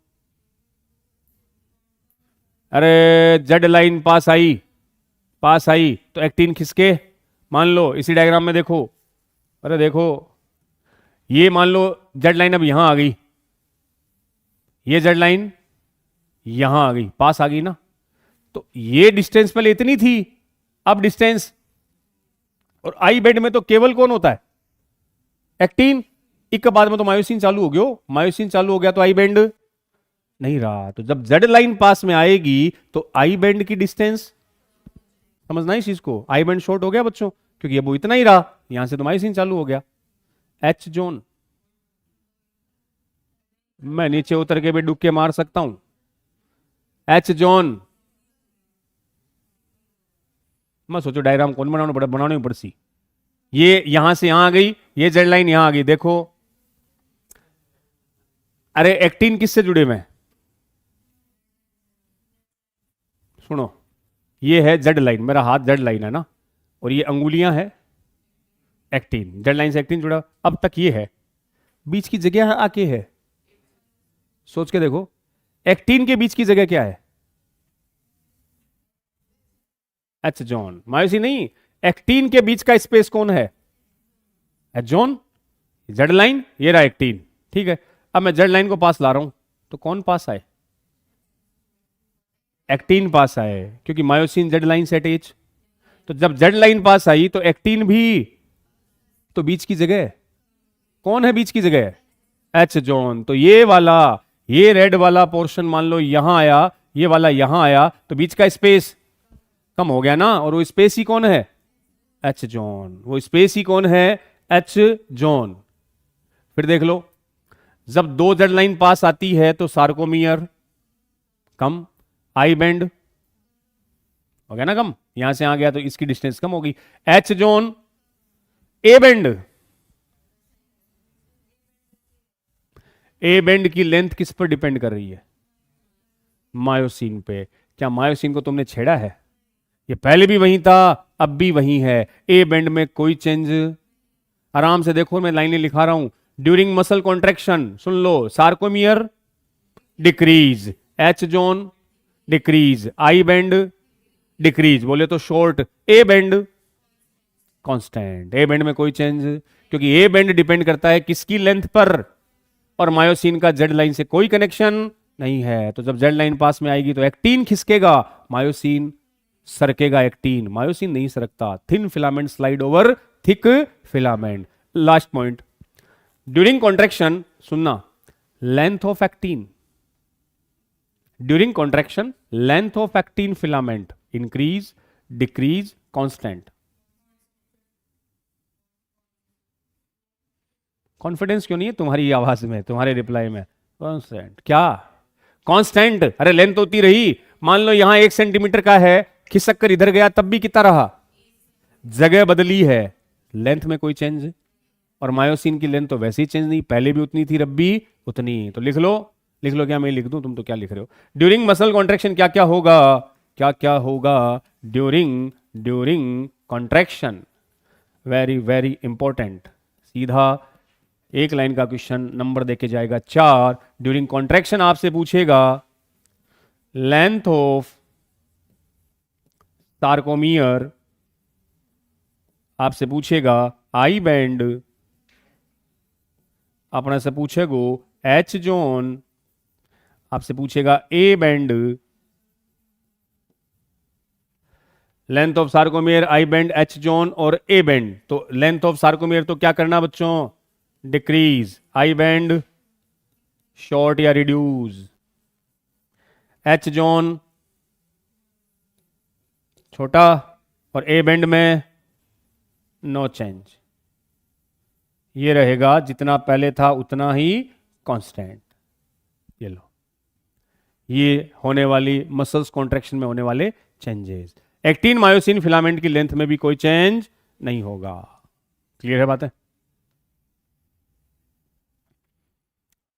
अरे जेड लाइन पास आई, पास आई तो एक्टिन खिसके। मान लो इसी डायग्राम में देखो, अरे देखो, ये मान लो जेड लाइन अब यहां आ गई, ये जेड लाइन यहां आ गई, पास आ गई ना। तो ये डिस्टेंस पहले इतनी थी, अब डिस्टेंस, और आई बेंड में तो केवल कौन होता है? एक्टिन। एक के बाद में तो मायोसिन चालू हो गया, मायोसिन चालू हो गया तो आई बेंड नहीं रहा। तो जब जेड लाइन पास में आएगी तो आई बेंड की डिस्टेंस, समझना इस चीज को, आई बेंड शॉर्ट हो गया बच्चों, क्योंकि अब वो इतना ही रहा, यहां से तो मायोसिन चालू हो गया। एच जोन, मैं नीचे उतर के भी डुबके मार सकता हूं। एच जोन, मैं सोचो डायग्राम कौन बनाने पड़सी। ये यहां से यहां आ गई, ये जेड लाइन यहां आ गई, देखो। अरे एक्टिन किससे जुड़े हुए हैं? सुनो, ये है जेड लाइन, मेरा हाथ जेड लाइन है ना, और ये अंगुलियां है एक्टिन, जेड लाइन से एक्टिन जुड़ा, अब तक ये है, बीच की जगह आके है, सोच के देखो, एक्टिन के बीच की जगह क्या है? H zone. मायोसिन नहीं, एक्टिन के बीच का स्पेस कौन है? H zone. जेड लाइन, ये रहा एक्टिन, ठीक है। अब मैं जेड लाइन को पास ला रहा हूं, तो कौन पास आए? एक्टिन पास आए, क्योंकि मायोसिन जेड लाइन से अटैच। तो जब जेड लाइन पास आई तो एक्टिन भी, तो बीच की जगह कौन है? बीच की जगह एच जोन। तो ये वाला, ये रेड वाला पोर्शन मान लो यहां आया, ये वाला यहां आया, तो बीच का स्पेस कम हो गया ना, और वो स्पेस ही कौन है? H zone. वो स्पेस ही कौन है? H zone. फिर देख लो, जब दो जेड लाइन पास आती है तो सार्कोमियर कम, आई बेंड हो गया ना कम, यहां से आ गया तो इसकी डिस्टेंस कम होगी। एच जोन, ए बेंड, ए बेंड की लेंथ किस पर डिपेंड कर रही है? मायोसिन पे। क्या मायोसिन को तुमने छेड़ा है? ये पहले भी वहीं था, अब भी वहीं है। ए बेंड में कोई चेंज, आराम से देखो, मैं लाइनें लिखा रहा हूं। ड्यूरिंग मसल कॉन्ट्रैक्शन, सुन लो, sarcomere decrease, H zone decrease, I band decrease, बोले तो short, A band constant. A band में कोई चेंज, क्योंकि ए बेंड डिपेंड करता है किसकी लेंथ पर, और मायोसिन का जेड लाइन से कोई कनेक्शन नहीं है। तो जब जेड लाइन पास में आएगी तो एक्टिन खिसकेगा, मायोसिन सरकेगा, एक्टिन, मायोसिन नहीं सरकता। Thin filament slide over thick filament. Last point, during contraction, सुनना, length of actin, during contraction length of actin filament increase, decrease, constant. Confidence क्यों नहीं है तुम्हारी आवाज में, तुम्हारे रिप्लाई में? कांस्टेंट क्या? कांस्टेंट। अरे लेंथ होती रही, मान लो यहां 1 सेंटीमीटर का है, खिसक कर इधर गया, तब भी कितना रहा? जगह बदली है, लेंथ में कोई चेंज। और मायोसिन की लेंथ तो वैसे ही चेंज नहीं, पहले भी उतनी थी, अब भी उतनी। तो लिख लो, लिख लो, क्या मैं लिख दूं? तुम तो क्या लिख रहे हो? ड्यूरिंग मसल कॉन्ट्रैक्शन क्या क्या होगा? क्या क्या होगा during contraction? Very very important. सीधा एक लाइन का क्वेश्चन, नंबर देके जाएगा 4। ड्यूरिंग कॉन्ट्रैक्शन आपसे पूछेगा लेंथ ऑफ सार्कोमियर, आपसे पूछेगा आई बैंड, अपने से पूछेगो एच जोन, आपसे पूछेगा A band. Length of sarcomere, I band, H zone और ए बैंड। तो लेंथ ऑफ सार्कोमियर तो क्या करना बच्चों? डिक्रीज, आई बैंड शॉर्ट या रिड्यूस, एच जोन छोटा, और ए बैंड में नो चेंज। ये रहेगा जितना पहले था उतना ही कांस्टेंट। ये लो, ये होने वाली मसल्स कॉन्ट्रैक्शन में होने वाले चेंजेस। एक्टिन मायोसिन फिलामेंट की लेंथ में भी कोई चेंज नहीं होगा। क्लियर है बातें?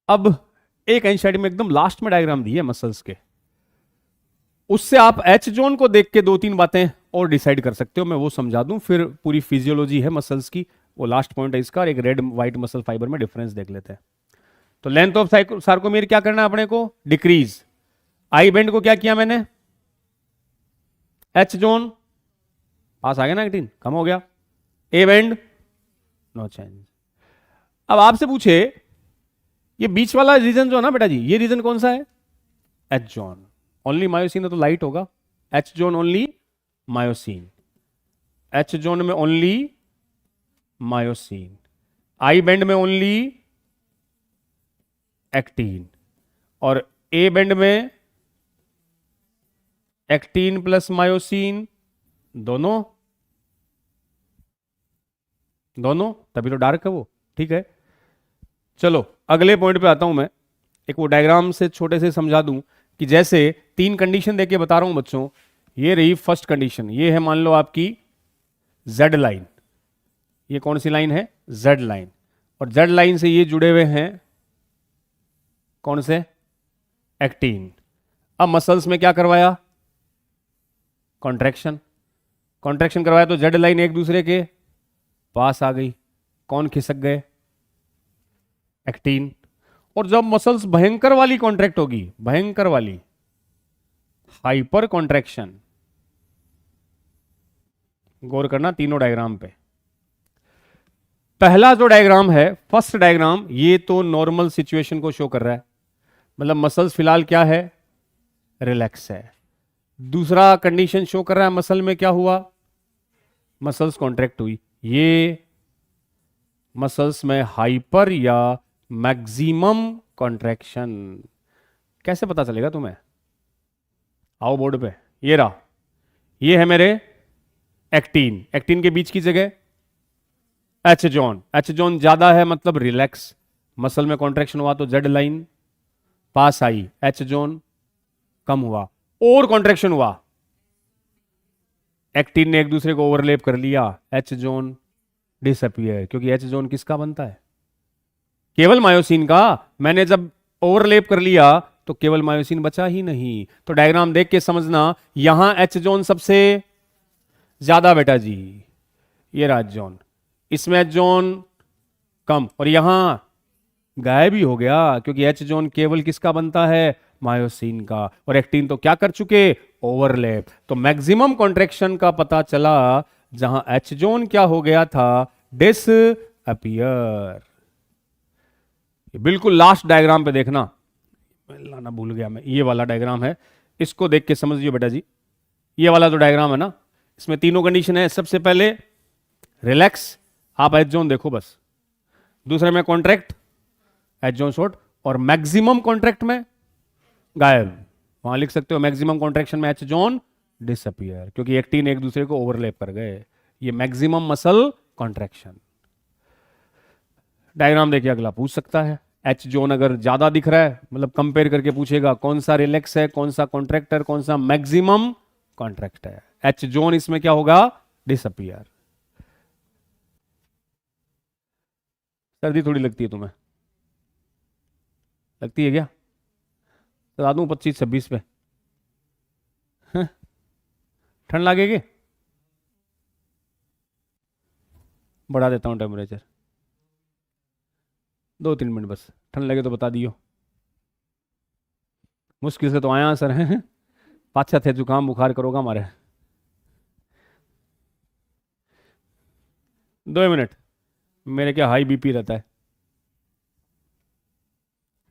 अब एक एनसीईआरटी में एकदम लास्ट में डायग्राम दी है मसल्स के, उससे आप एच जोन को देख के 2-3 बातें और डिसाइड कर सकते हो। मैं वो समझा दूं, फिर पूरी फिजियोलॉजी है मसल्स की, वो लास्ट पॉइंट है इसका। और एक रेड व्हाइट मसल फाइबर में डिफरेंस देख लेते हैं। तो लेंथ ऑफ सार्कोमियर क्या करना है अपने को? डिक्रीज। आई बेंड को क्या किया मैंने? एच जोन पास आ गया ना, 18 कम हो गया, ए बेंड नो चेंज। अब आपसे पूछे ये बीच वाला रीजन जो है ना बेटा जी, ये रीजन कौन सा है? H zone. ओनली मायोसिन है तो लाइट होगा, H zone only myosin, H zone में ओनली मायोसिन, आई बेंड में ओनली एक्टीन, और ए बेंड में एक्टीन प्लस मायोसिन, दोनों दोनों, तभी तो डार्क है वो। ठीक है, चलो अगले पॉइंट पे आता हूं मैं। एक वो डायग्राम से छोटे से समझा दूं कि जैसे 3 कंडीशन देके बता रहा हूं बच्चों। ये रही फर्स्ट कंडीशन, ये है मान लो आपकी जेड लाइन, ये कौन सी लाइन है, जेड लाइन, और जेड लाइन से ये जुड़े हुए हैं कौन से, एक्टीन। अब मसल्स में क्या करवाया, कॉन्ट्रैक्शन, कॉन्ट्रैक्शन करवाया तो जेड लाइन एक दूसरे के पास आ गई, कौन खिसक गए, एक्टीन। और जब मसल्स भयंकर वाली कॉन्ट्रैक्ट होगी, भयंकर वाली हाइपर कॉन्ट्रैक्शन, गौर करना तीनों डायग्राम पे। पहला जो डायग्राम है, फर्स्ट डायग्राम, ये तो नॉर्मल सिचुएशन को शो कर रहा है, मतलब मसल्स फिलहाल क्या है, रिलैक्स है। दूसरा कंडीशन शो कर रहा है मसल में क्या हुआ, मसल्स कॉन्ट्रैक्ट हुई। ये मसल्स में हाइपर या मैक्सिमम कॉन्ट्रैक्शन। कैसे पता चलेगा तुम्हें, आओ बोर्ड पे, ये रहा, ये है मेरे एक्टीन, एक्टीन के बीच की जगह एच जोन, एच जोन ज्यादा है मतलब रिलैक्स, मसल में कॉन्ट्रैक्शन हुआ तो जेड लाइन पास आई, एच जोन कम हुआ और कॉन्ट्रैक्शन हुआ, एक्टीन ने एक दूसरे को ओवरलैप कर लिया, एच जोन डिसअपीयर। क्योंकि एच जोन किसका बनता है, केवल मायोसिन का। मैंने जब ओवरलैप कर लिया तो केवल मायोसिन बचा ही नहीं। तो डायग्राम देख के समझना, यहां एच जोन सबसे ज्यादा बेटा जी, ये रहा एच जोन, इसमें एच जोन कम, और यहां गायब ही हो गया क्योंकि एच जोन केवल किसका बनता है, मायोसिन का, और एक्टिन तो क्या कर चुके, ओवरलैप। तो मैक्सिमम कॉन्ट्रैक्शन का पता चला जहां एच जोन क्या हो गया था, डिसअपीयर। बिल्कुल लास्ट डायग्राम पे देखना, लाना भूल गया मैं, ये वाला डायग्राम है, इसको देख के समझिए बेटा जी। ये वाला जो डायग्राम है ना, इसमें तीनों कंडीशन है। सबसे पहले रिलैक्स, आप एच जोन देखो बस, दूसरे में कॉन्ट्रैक्ट, एच जोन शॉर्ट, और मैक्सिमम कॉन्ट्रैक्ट में गायब। वहां लिख सकते हो मैक्सिमम कॉन्ट्रैक्शन में एच जोन डिसअपीयर, क्योंकि एक्टीन एक दूसरे को ओवरलैप कर गए। ये मैक्सिमम मसल कॉन्ट्रैक्शन। डायग्राम देखिए, अगला पूछ सकता है, एच जोन अगर ज्यादा दिख रहा है, मतलब कंपेयर करके पूछेगा कौन सा रिलैक्स है, कौन सा कॉन्ट्रैक्टर, कौन सा मैक्सिमम कॉन्ट्रैक्ट है। एच जोन इसमें क्या होगा, डिसअपीयर। सर्दी थोड़ी लगती है तुम्हें, लगती है क्या, बता दूं 25-26 पे, ठंड लगेगी, बढ़ा देता हूं टेम्परेचर 2-3 मिनट बस, ठंड लगे तो बता दियो। मुश्किल से तो आया सर हैं, पाछा थे जुकाम बुखार करोगा हमारे। 2 मिनट, मेरे क्या हाई बीपी रहता है,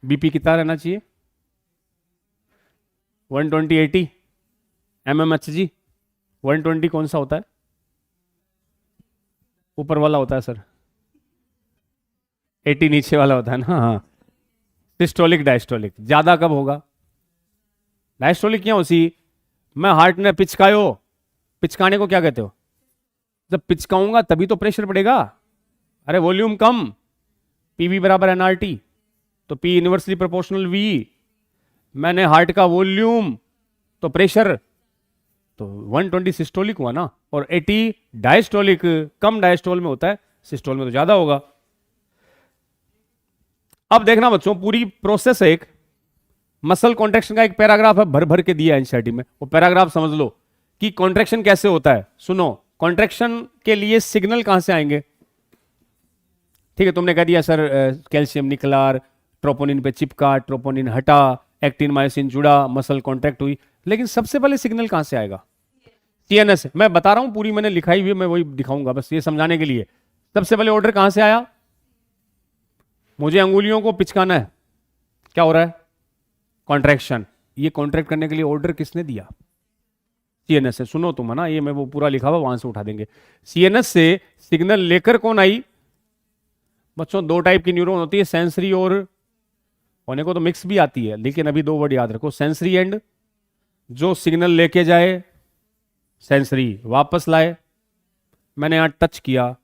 बीपी कितना रहना चाहिए, 120/80 mmHg। 120 कौन सा होता है, ऊपर वाला होता है सर, 80 नीचे वाला होता है ना। हाँ, सिस्टोलिक डायस्टोलिक ज्यादा कब होगा, डायस्टोलिक क्या उसी, मैं हार्ट ने पिचकायो, पिचकाने को क्या कहते हो, जब पिचकाऊंगा तभी तो प्रेशर बढ़ेगा। अरे वॉल्यूम कम, पीवी बराबर एनआरटी, तो पी इनवर्सली प्रोपोर्शनल वी, मैंने हार्ट का वॉल्यूम तो प्रेशर, तो 120 सिस्टोलिक हुआ ना, और 80 डायस्टोलिक, कम डायस्टोल में होता है, सिस्टोल में तो ज्यादा होगा। अब देखना बच्चों, पूरी प्रोसेस है, एक मसल कॉन्ट्रैक्शन का एक पैराग्राफ है, भर भर के दिया है एनसीईआरटी में, वो पैराग्राफ समझ लो कि कॉन्ट्रैक्शन कैसे होता है। सुनो, कॉन्ट्रैक्शन के लिए सिग्नल कहां से आएंगे, ठीक है, तुमने कह दिया सर कैल्शियम निकला, ट्रोपोनिन पे चिपका, ट्रोपोनिन हटा, एक्टिन मायोसिन जुड़ा, मसल कॉन्ट्रैक्ट हुई, लेकिन सबसे पहले सिग्नल कहां से आएगा, सीएनएस। मैं बता रहा हूं, पूरी मैंने लिखाई हुई है, मैं वही दिखाऊंगा बस ये समझाने के लिए। सबसे पहले ऑर्डर कहां से आया, मुझे अंगुलियों को पिचकाना है, क्या हो रहा है, कॉन्ट्रैक्शन। ये कॉन्ट्रैक्ट करने के लिए ऑर्डर किसने दिया, सीएनएस से, सुनो तुम है ना, ये मैं वो पूरा लिखा हुआ वहां से उठा देंगे। सीएनएस से सिग्नल लेकर कौन आई? बच्चों दो टाइप की न्यूरॉन होती है, सेंसरी और होने को तो मिक्स भी आती है, लेकिन अभी दो वर्ड याद रखो, सेंसरी एंड, जो सिग्नल लेके जाए, सेंसरी वापस लाए। मैंने यहां टच किया,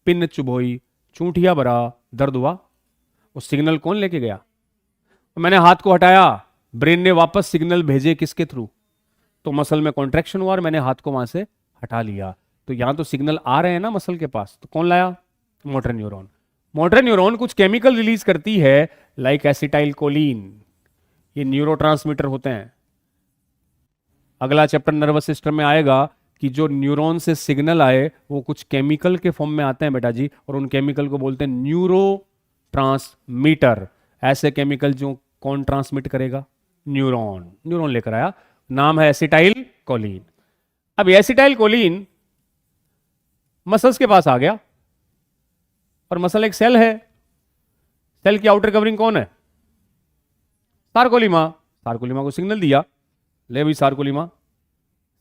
पिन चुभोई, चूंठिया भरा, दर्द हुआ, वो सिग्नल कौन लेके गया? मैंने हाथ को हटाया, ब्रेन ने वापस सिग्नल भेजे किसके थ्रू? तो मसल में कॉन्ट्रैक्शन हुआ और मैंने हाथ को वहां से हटा लिया। तो यहां तो सिग्नल आ रहे हैं ना मसल के पास, तो कौन लाया? Motor neuron. मोटर न्यूरॉन कुछ केमिकल रिलीज करती है, लाइक एसिटाइल कोलिन, ये न्यूरोट्रांसमीटर होते हैं। अगला चैप्टर नर्वस सिस्टम में आएगा कि जो न्यूरॉन से सिग्नल आए वो कुछ केमिकल के फॉर्म में आते हैं बेटा जी, और उन केमिकल को बोलते हैं न्यूरो ट्रांसमीटर। ऐसे केमिकल जो कौन ट्रांसमिट करेगा? न्यूरॉन। न्यूरॉन लेकर आया, नाम है एसिटाइल कोलिन। अब एसिटाइल कोलिन मसल्स के पास आ गया, और मसल एक सेल है, सेल की आउटर कवरिंग कौन है? सार्कोलिमा। सार्कोलिमा को सिग्नल दिया, ले भाई सार्कोलिमा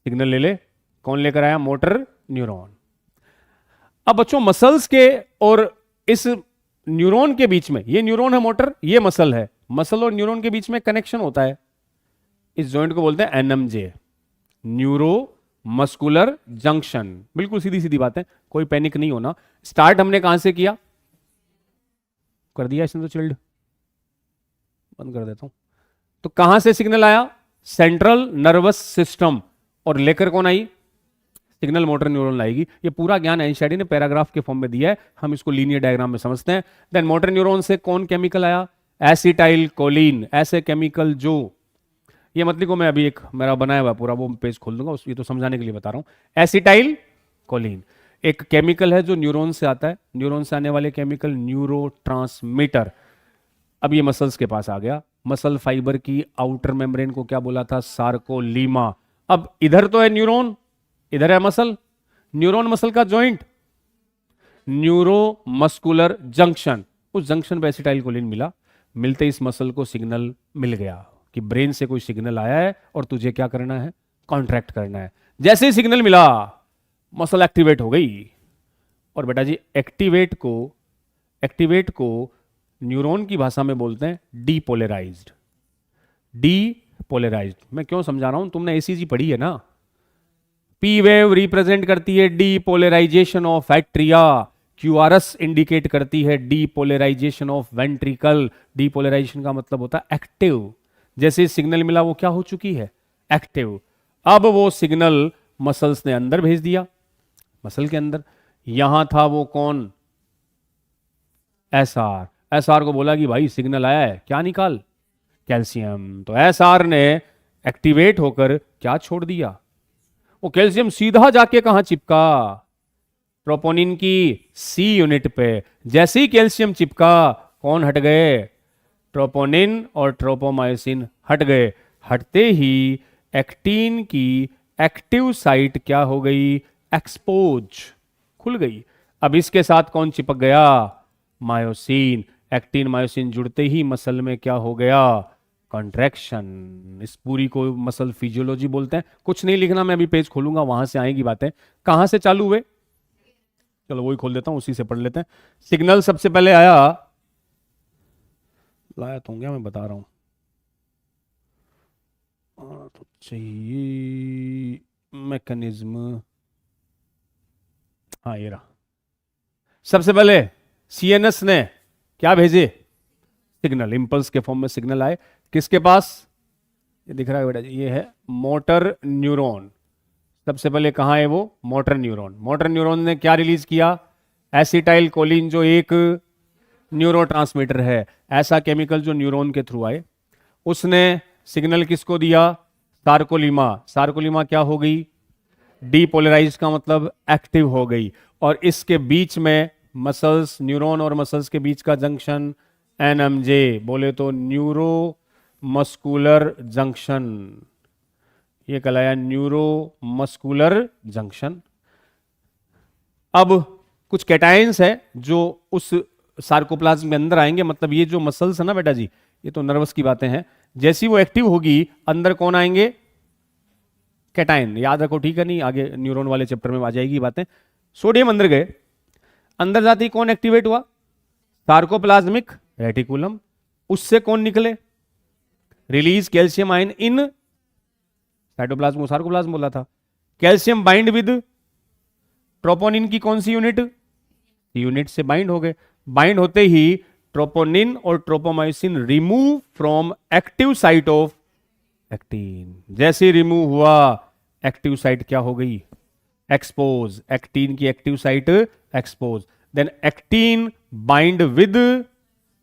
सिग्नल ले ले, कौन लेकर आया? Motor neuron. अब बच्चों मसल्स के और इस न्यूरॉन के बीच में, ये न्यूरॉन है मोटर, ये मसल है, मसल और न्यूरॉन के बीच में कनेक्शन होता है, इस जॉइंट को बोलते हैं एनएमजे, न्यूरो मस्कुलर जंक्शन। बिल्कुल सीधी सीधी बात है, कोई पैनिक नहीं होना। स्टार्ट हमने कहां से किया? कर दिया इसने तो, चिल्ड बंद कर देता हूं। तो कहां से सिग्नल आया? सेंट्रल नर्वस सिस्टम, और लेकर कौन आई? सिग्नल मोटर न्यूरॉन लाएगी। ये पूरा ज्ञान एनसीईआरटी ने पैराग्राफ के फॉर्म में दिया है, हम इसको लीनियर डायग्राम में समझते हैं। देन मोटर न्यूरॉन से कौन केमिकल आया? Acetyl choline. ऐसे केमिकल जो, ये मत लिखो, मैं अभी एक मेरा बनाया हुआ पूरा वो पेज खोल दूंगा, ये तो समझाने के लिए बता रहा हूं। एसिटाइल कोलिन एक केमिकल है जो न्यूरॉन से आता है, न्यूरॉन से आने वाले केमिकल न्यूरोट्रांसमीटर। अब ये मसल्स के पास आ गया, मसल फाइबर की आउटर मेम्ब्रेन को क्या बोला था? सार्कोलीमा। अब इधर तो है न्यूरॉन, इधर है मसल, न्यूरॉन मसल का जॉइंट, न्यूरो मस्कुलर जंक्शन। उस जंक्शन पे एसिटाइल कोलिन मिला, मिलते इस मसल को सिग्नल मिल गया कि ब्रेन से कोई सिग्नल आया है और तुझे क्या करना है? कॉन्ट्रैक्ट करना है। जैसे ही सिग्नल मिला मसल एक्टिवेट हो गई, और बेटा जी एक्टिवेट को न्यूरॉन की भाषा में बोलते हैं डीपोलराइज्ड। डीपोलराइज्ड मैं क्यों समझा रहा हूं, तुमने एसीजी पढ़ी है ना? पी वेव रिप्रेजेंट करती है depolarization of atria, QRS indicate करती है डीपोलराइजेशन ऑफ वेंट्रिकल। डीपोलराइजेशन का मतलब होता है एक्टिव। जैसे सिग्नल मिला वो क्या हो चुकी है? एक्टिव। अब वो सिग्नल मसल्स ने अंदर भेज दिया, मसल के अंदर। यहां था वो कौन? एसआर। एसआर को बोला कि भाई सिग्नल आया है, क्या निकाल? कैल्शियम। तो एसआर ने एक्टिवेट होकर क्या छोड़ दिया? वो कैल्शियम सीधा जाके कहां चिपका? ट्रोपोनिन की सी यूनिट पे। जैसे ही कैल्शियम चिपका कौन हट गए? ट्रोपोनिन और ट्रोपोमायोसिन हट गए। हटते ही एक्टिन की एक्टिव साइट क्या हो गई? एक्सपोज, खुल गई। अब इसके साथ कौन चिपक गया? मायोसिन। एक्टिन मायोसिन जुड़ते ही मसल में क्या हो गया? कॉन्ट्रैक्शन। इस पूरी को मसल फिजियोलॉजी बोलते हैं। कुछ नहीं लिखना, मैं अभी पेज खोलूंगा, वहां से आएगी बातें। कहां से चालू हुए? चलो वही खोल देता हूं, उसी से पढ़ लेते हैं। सिग्नल सबसे पहले आया, लाया तो क्या मैं बता रहा हूं, तो चाहिए मैकेनिज्म, हाँ ये रहा। सबसे पहले सीएनएस ने क्या भेजे? सिग्नल, इंपल्स के फॉर्म में सिग्नल आए। किसके पास? ये दिख रहा है बेटा जी, ये है मोटर न्यूरॉन। सबसे पहले कहां है वो? Motor neuron. मोटर न्यूरॉन ने क्या रिलीज किया? एसिटाइल कोलिन, जो एक न्यूरोट्रांसमीटर है, ऐसा केमिकल जो न्यूरॉन के थ्रू आए। उसने सिग्नल किसको दिया? सार्कोलीमा। सार्कोलीमा क्या हो गई? डीपोलराइज का मतलब एक्टिव हो गई। और इसके बीच में मसल्स, न्यूरॉन और मसल्स के बीच का जंक्शन एनएमजे, बोले तो न्यूरो मस्कुलर जंक्शन। ये कहलाया न्यूरो मस्कुलर जंक्शन। अब कुछ कैटायंस है जो उस सार्कोप्लाज्म के अंदर आएंगे, मतलब ये जो मसल्स है ना बेटा जी, ये तो नर्वस की बातें हैं। जैसी वो एक्टिव होगी अंदर कौन आएंगे? कैटायन याद रखो, ठीक है, नहीं आगे न्यूरॉन वाले चैप्टर में आ जाएगी बातें। सोडियम अंदर गए, अंदर जाते ही कौन एक्टिवेट हुआ? Sarcoplasmic reticulum. उससे कौन निकले? Release calcium ion in cytoplasm, sarcoplasm बोला था। कैल्शियम बाइंड विद ट्रोपोनिन की कौन सी यूनिट? यूनिट से बाइंड हो गए। बाइंड होते ही ट्रोपोनिन और tropomyosin remove from active site of actin. जैसे रिमूव हुआ एक्टिव साइट क्या हो गई? एक्सपोज। एक्टिन की active site expose. Then actin bind with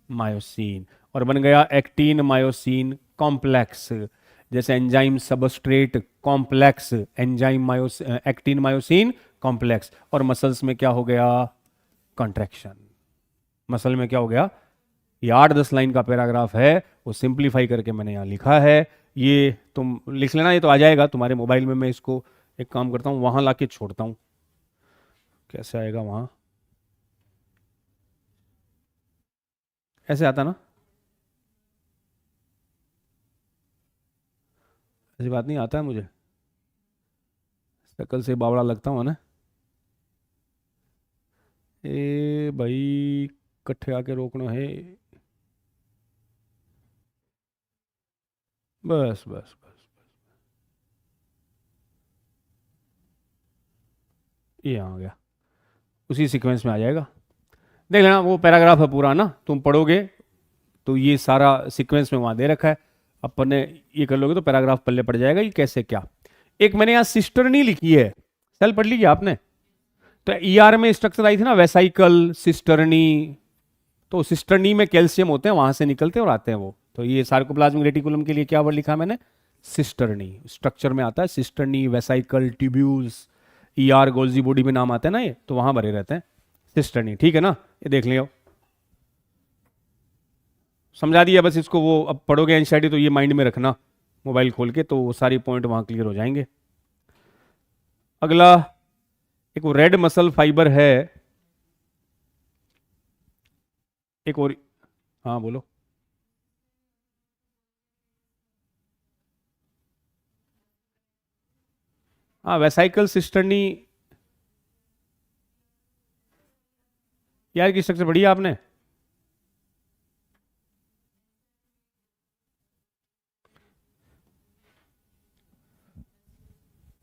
myosin और बन गया एक्टिन मायोसिन कॉम्प्लेक्स। जैसे enzyme substrate complex, enzyme actin myosin complex. और मसल्स में क्या हो गया? कॉन्ट्रैक्शन। मसल में क्या हो गया? ये 8-10 लाइन का पैराग्राफ है, वो सिंप्लीफाई करके मैंने यहां लिखा है। ये तुम लिख लेना, ये तो आ जाएगा तुम्हारे मोबाइल में। मैं इसको एक काम करता हूं, वहां लाके छोड़ता हूं। कैसे आएगा वहां? ऐसे आता ना? ऐसी बात नहीं, आता है मुझे, शक्ल से बावड़ा लगता हूँ ना। ए भाई, कट्ठे आके रोकना है। बस बस बस, ये आ गया, उसी सीक्वेंस में आ जाएगा। देख लेना, वो पैराग्राफ है पूरा ना, तुम पढ़ोगे तो ये सारा सीक्वेंस में वहां दे रखा है। अपन ने ये कर लोगे तो पैराग्राफ पल्ले पड़ जाएगा ये कैसे क्या। एक मैंने यहाँ सिस्टरनी लिखी है, सेल पढ़ लीजिए आपने। तो ईआर में स्ट्रक्चर आई थी ना, वेसाइकल, सिस्टरनी। तो सिस्टरनी में कैल्शियम होते हैं, वहां से निकलते हैं और आते हैं वो। तो ये सार्कोप्लाज्मिक रेटिकुलम के लिए क्या वर्ड लिखा मैंने? सिस्टरनी। स्ट्रक्चर में आता है cisternae, vesicle, tubules. ER Golgi body में नाम आते हैं ना ये, तो वहां भरे रहते हैं सिस्टरनी। ठीक है ना, ये देख लियो, समझा दिया बस इसको। वो अब पढ़ोगे एनसीईआरटी तो ये माइंड में रखना, मोबाइल खोल के, तो वो सारी पॉइंट वहां क्लियर हो जाएंगे। अगला एक वो रेड मसल फाइबर है, एक और। हाँ बोलो। हाँ, वेसाइकल, सिस्टरनी। यार की स्ट्रक्चर बढ़िया आपने।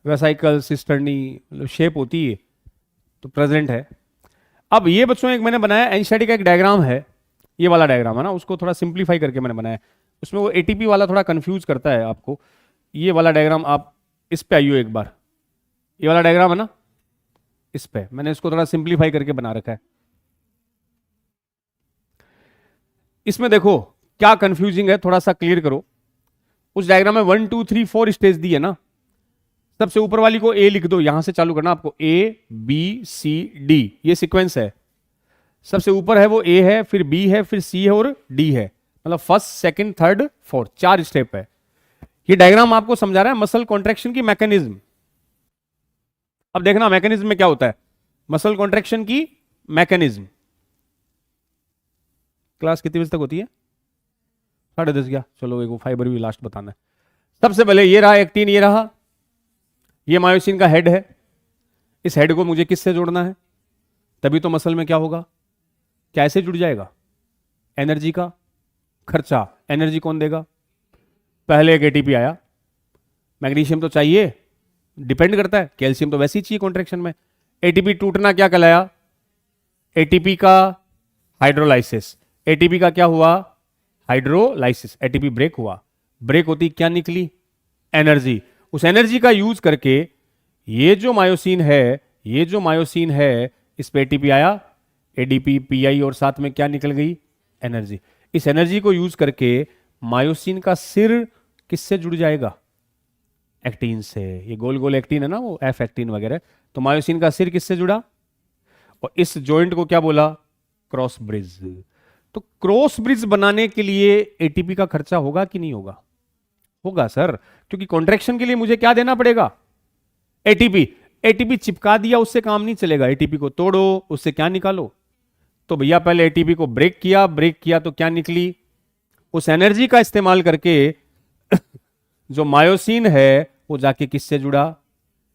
वेसाइकल, सिस्टरनी मतलब शेप होती है तो प्रेजेंट है। अब ये बच्चों एक मैंने बनाया एनसीईआरटी का एक डायग्राम है, ये वाला डायग्राम है ना, उसको थोड़ा सिंप्लीफाई करके मैंने बनाया। उसमें वो एटीपी वाला थोड़ा कंफ्यूज करता है आपको। ये वाला डायग्राम आप इस पे आइयो एक बार, ये वाला डायग्राम है ना, इस पे मैंने इसको थोड़ा सिंप्लीफाई करके बना रखा है। इसमें देखो क्या कंफ्यूजिंग है, थोड़ा सा क्लियर करो। उस डायग्राम में 1 2 3 4 स्टेज दी है ना। सबसे ऊपर वाली को ए लिख दो, यहां से चालू करना आपको, ए बी सी डी, ये सीक्वेंस है। सबसे ऊपर है वो ए है, फिर बी है, फिर सी है और डी है। मतलब first, second, third, fourth, 4 step है। ये डायग्राम आपको समझा रहा है मसल कॉन्ट्रैक्शन की मैकेनिज्म। अब देखना मैकेनिज्म में क्या होता है, मसल कॉन्ट्रैक्शन की मैकेनिज्म। क्लास कितने बजे तक होती है? 10:30 क्या? चलो एक वो फाइबर भी लास्ट बताना है। सबसे पहले ये रहा एक्टिन, ये रहा, ये मायोसिन का हेड है। इस हेड को मुझे किससे जोड़ना है? तभी तो मसल में क्या होगा, कैसे जुड़ जाएगा? एनर्जी का खर्चा, एनर्जी कौन देगा? पहले एक एटीपी आया, मैग्नीशियम तो चाहिए, डिपेंड करता है, कैल्शियम तो वैसे ही चाहिए कॉन्ट्रैक्शन में। एटीपी टूटना क्या कहलाया? एटीपी का हाइड्रोलाइसिस। एटीपी का क्या हुआ? हाइड्रोलाइसिस। एटीपी ब्रेक हुआ, ब्रेक होती क्या निकली? एनर्जी। उस एनर्जी का यूज करके ये जो मायोसिन है, ये जो मायोसिन है, इस पे एटीपी आया, एडीपी, पीआई, और साथ में क्या निकल गई? एनर्जी। इस एनर्जी को यूज करके मायोसिन का सिर किससे जुड़ जाएगा? एक्टिन से। ये गोल गोल एक्टिन है ना, वो एफ एक्टिन वगैरह। तो मायोसिन का सिर किससे जुड़ा? और इस जॉइंट को क्या बोला? Cross bridge. तो क्रॉस ब्रिज बनाने के लिए एटीपी का खर्चा होगा कि नहीं होगा? होगा सर, क्योंकि कॉन्ट्रैक्शन के लिए मुझे क्या देना पड़ेगा? एटीपी। एटीपी चिपका दिया उससे काम नहीं चलेगा, एटीपी को तोड़ो, उससे क्या निकालो। तो भैया पहले एटीपी को ब्रेक किया, ब्रेक किया तो क्या निकली? उस एनर्जी का इस्तेमाल करके जो मायोसिन है वो जाके किससे जुड़ा,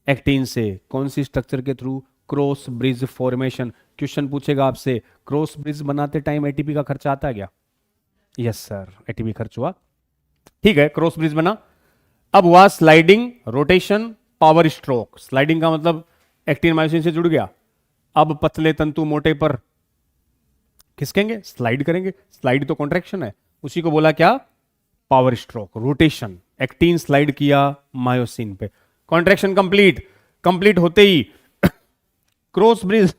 एक्टिन से। कौन सी स्ट्रक्चर के through, cross bridge formation. Question पूछेगा आपसे, क्रॉस ब्रिज बनाते टाइम एटीपी का खर्चा आता है क्या? यस सर, एटीपी खर्च हुआ। ठीक है, क्रॉस ब्रिज बना। अब हुआ sliding, rotation, power stroke. Sliding का मतलब एक्टिन मायोसिन से जुड़ गया, अब पतले तंतु मोटे पर खिसकेंगे, स्लाइड करेंगे। स्लाइड तो कॉन्ट्रैक्शन है, उसी को बोला क्या, power stroke. Rotation, actin slide किया मायोसिन पे, कॉन्ट्रैक्शन कंप्लीट। कंप्लीट होते ही क्रॉस ब्रिज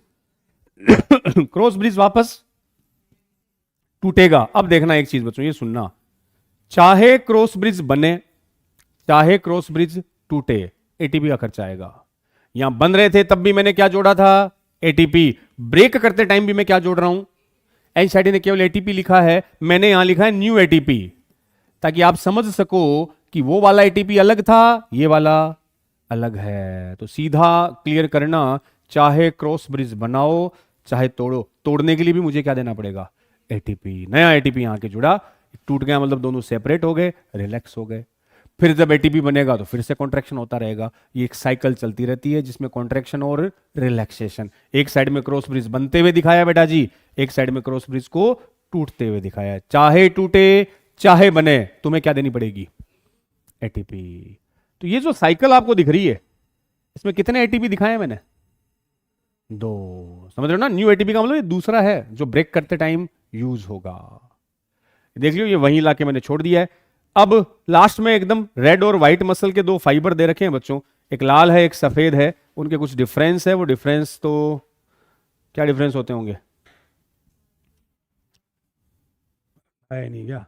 क्रॉस ब्रिज वापस टूटेगा। अब देखना एक चीज बच्चों, ये सुनना, चाहे क्रॉस ब्रिज बने चाहे क्रॉस ब्रिज टूटे, एटीपी का खर्चा आएगा। यहां बन रहे थे तब भी मैंने क्या जोड़ा था, एटीपी। ब्रेक करते टाइम भी मैं क्या जोड़ रहा हूं, एनसीईआरटी ने केवल एटीपी लिखा है, मैंने यहां लिखा है न्यू एटीपी, ताकि आप समझ सको कि वो वाला एटीपी अलग था, ये वाला अलग है। तो सीधा क्लियर करना, चाहे क्रॉस ब्रिज बनाओ चाहे तोड़ो, तोड़ने के लिए भी मुझे क्या देना पड़ेगा, एटीपी। नया एटीपी यहां के जुड़ा, टूट गया मतलब दोनों सेपरेट हो गए, रिलैक्स हो गए। फिर जब एटीपी बनेगा तो फिर से कॉन्ट्रैक्शन होता रहेगा। ये एक साइकिल चलती रहती है जिसमें कॉन्ट्रैक्शन और रिलैक्सेशन। एक साइड में क्रॉस ब्रिज बनते हुए दिखाया बेटा जी, एक साइड में क्रॉस ब्रिज को टूटते हुए दिखाया। चाहे टूटे चाहे बने, तुम्हें क्या देनी पड़ेगी, एटीपी। तो ये जो साइकिल आपको दिख रही है, इसमें कितने एटीपी दिखाए हैं मैंने, 2। समझ रहे हो ना, न्यू एटीपी का मतलब ये दूसरा है जो ब्रेक करते टाइम यूज होगा। देख लियो, ये वहीं लाके मैंने छोड़ दिया है। अब लास्ट में एकदम रेड और व्हाइट मसल के 2 फाइबर दे रखे हैं बच्चों, एक लाल है एक सफेद है। उनके कुछ डिफरेंस है, वो डिफरेंस तो क्या डिफरेंस होते होंगे, है नहीं क्या?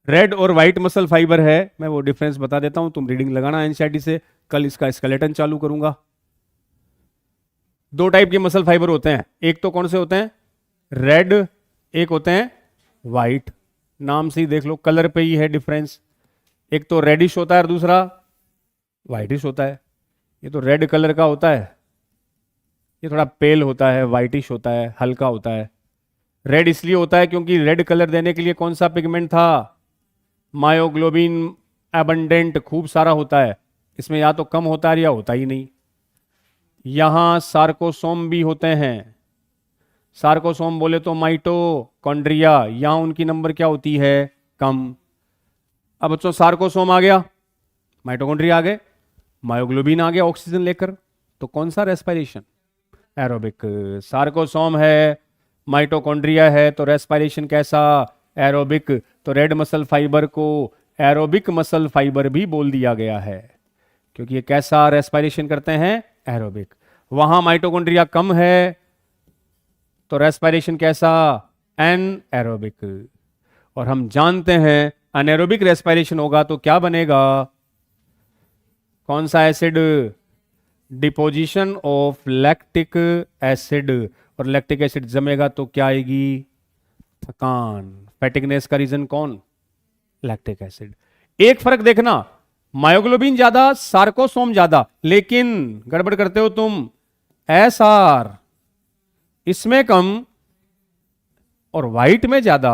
रेड और व्हाइट मसल फाइबर है, मैं वो डिफरेंस बता देता हूं, तुम रीडिंग लगाना एनसीईआरटी से। कल इसका स्केलेटन चालू करूंगा। 2 टाइप के मसल फाइबर होते हैं, एक तो कौन से होते हैं, रेड, एक होते हैं व्हाइट। नाम से ही देख लो, कलर पे ही है डिफरेंस। एक तो रेडिश होता है और दूसरा व्हाइटिश होता है। ये तो रेड कलर का होता है, ये थोड़ा पेल होता है, व्हाइटिश होता है, हल्का होता है। रेड इसलिए होता है क्योंकि रेड कलर देने के लिए कौन सा पिगमेंट था, मायोग्लोबिन एबंडेंट, खूब सारा होता है। इसमें या तो कम होता है या होता ही नहीं। यहां सार्कोसोम भी होते हैं, सार्कोसोम बोले तो माइटोकॉन्ड्रिया, यहां उनकी नंबर क्या होती है, कम। अब बच्चों सार्कोसोम आ गया, माइटोकॉन्ड्रिया आ गए, मायोग्लोबिन आ गया ऑक्सीजन लेकर, तो कौन सा रेस्पिरेशन, एरोबिक। सार्कोसोम है, माइटोकॉन्ड्रिया है, तो रेस्पिरेशन कैसा, एरोबिक। तो रेड मसल फाइबर को एरोबिक मसल फाइबर भी बोल दिया गया है, क्योंकि ये कैसा रेस्पिरेशन करते हैं, एरोबिक। वहां माइटोकॉन्ड्रिया कम है तो रेस्पिरेशन कैसा, एनएरोबिक। और हम जानते हैं अनएरोबिक रेस्पिरेशन होगा तो क्या बनेगा, कौन सा acid, deposition of lactic acid. और लैक्टिक एसिड जमेगा तो क्या आएगी, थकान। फैटिगनेस का रीजन कौन, लैक्टिक एसिड। एक फर्क देखना, मायोग्लोबिन ज्यादा, सार्कोसोम ज्यादा, लेकिन गड़बड़ करते हो तुम, एसआर इसमें कम और व्हाइट में ज्यादा।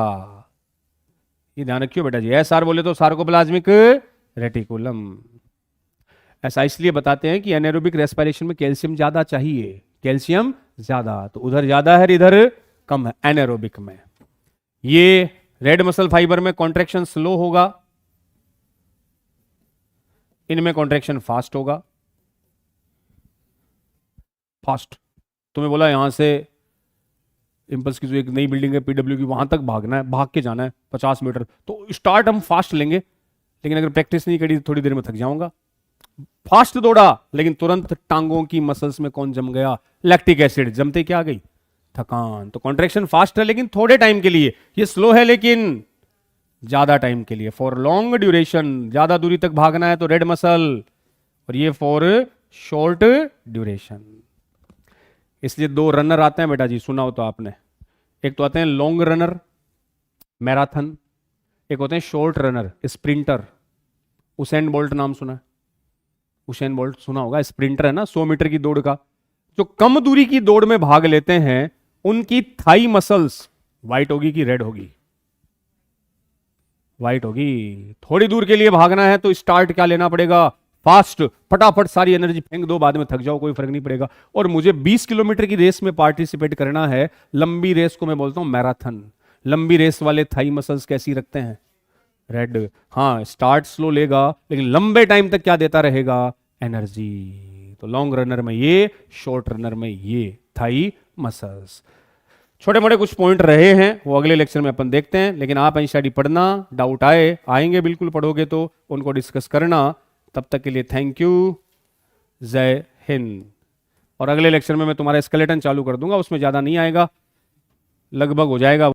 ये ध्यान रखियो बेटा जी, एसआर बोले तो सार्कोप्लाज्मिक रेटिकुलम। ऐसा इसलिए बताते हैं कि एनारोबिक रेस्पिरेशन में कैल्शियम ज्यादा चाहिए, कैल्शियम ज्यादा, तो उधर ज्यादा है इधर कम है एनारोबिक में। ये रेड मसल फाइबर में कॉन्ट्रैक्शन स्लो होगा, इनमें कॉन्ट्रैक्शन फास्ट होगा। फास्ट, तुम्हें बोला यहां से इंपल्स की जो एक नई बिल्डिंग है पीडब्ल्यू की, वहां तक भागना है, भाग के जाना है 50 मीटर, तो स्टार्ट हम फास्ट लेंगे, लेकिन अगर प्रैक्टिस नहीं करी थोड़ी देर में थक जाऊंगा। फास्ट दौड़ा लेकिन तुरंत टांगों की मसल्स में कौन जम गया, लैक्टिक एसिड, जमते क्या आ गई, थकान। तो कॉन्ट्रैक्शन फास्ट है लेकिन थोड़े टाइम के लिए, ये स्लो है लेकिन ज्यादा टाइम के लिए, फॉर लॉन्ग ड्यूरेशन, ज्यादा दूरी तक भागना है तो रेड मसल, और ये फॉर शॉर्ट ड्यूरेशन। इसलिए 2 रनर आते हैं बेटा जी, सुना हो तो आपने, एक तो आते हैं लॉन्ग रनर मैराथन, एक होते हैं short runner sprinter. Usain bolt नाम सुना है, उसेन बोल्ट सुना होगा, स्प्रिंटर है ना 100 मीटर की दौड़ का। जो कम दूरी की दौड़ में भाग लेते हैं उनकी थाई मसल्स व्हाइट होगी कि रेड होगी, व्हाइट होगी। थोड़ी दूर के लिए भागना है तो स्टार्ट क्या लेना पड़ेगा, फास्ट, फटाफट सारी एनर्जी फेंक दो, बाद में थक जाओ, कोई फर्क नहीं पड़ेगा। और मुझे 20 किलोमीटर की रेस में पार्टिसिपेट करना है, लंबी रेस को मैं बोलता हूं मैराथन। लंबी रेस वाले थाई मसल्स कैसी रखते हैं? रेड। हाँ, स्टार्ट स्लो लेगा लेकिन लंबे टाइम तक क्या देता रहेगा? एनर्जी। तो लॉन्ग रनर में ये, शॉर्ट रनर में ये थाई मसल्स। छोटे मोटे कुछ पॉइंट रहे हैं, वो अगले लेक्चर में अपन देखते हैं, लेकिन आप एनसीईआरटी पढ़ना, डाउट आएंगे बिल्कुल, पढ़ोगे तो उनको डिस्कस करना। तब तक के लिए थैंक यू, जय हिंद। और अगले लेक्चर में मैं तुम्हारा स्केलेटन चालू कर दूंगा, उसमें ज़्यादा नहीं आएगा, लगभग हो जाएगा।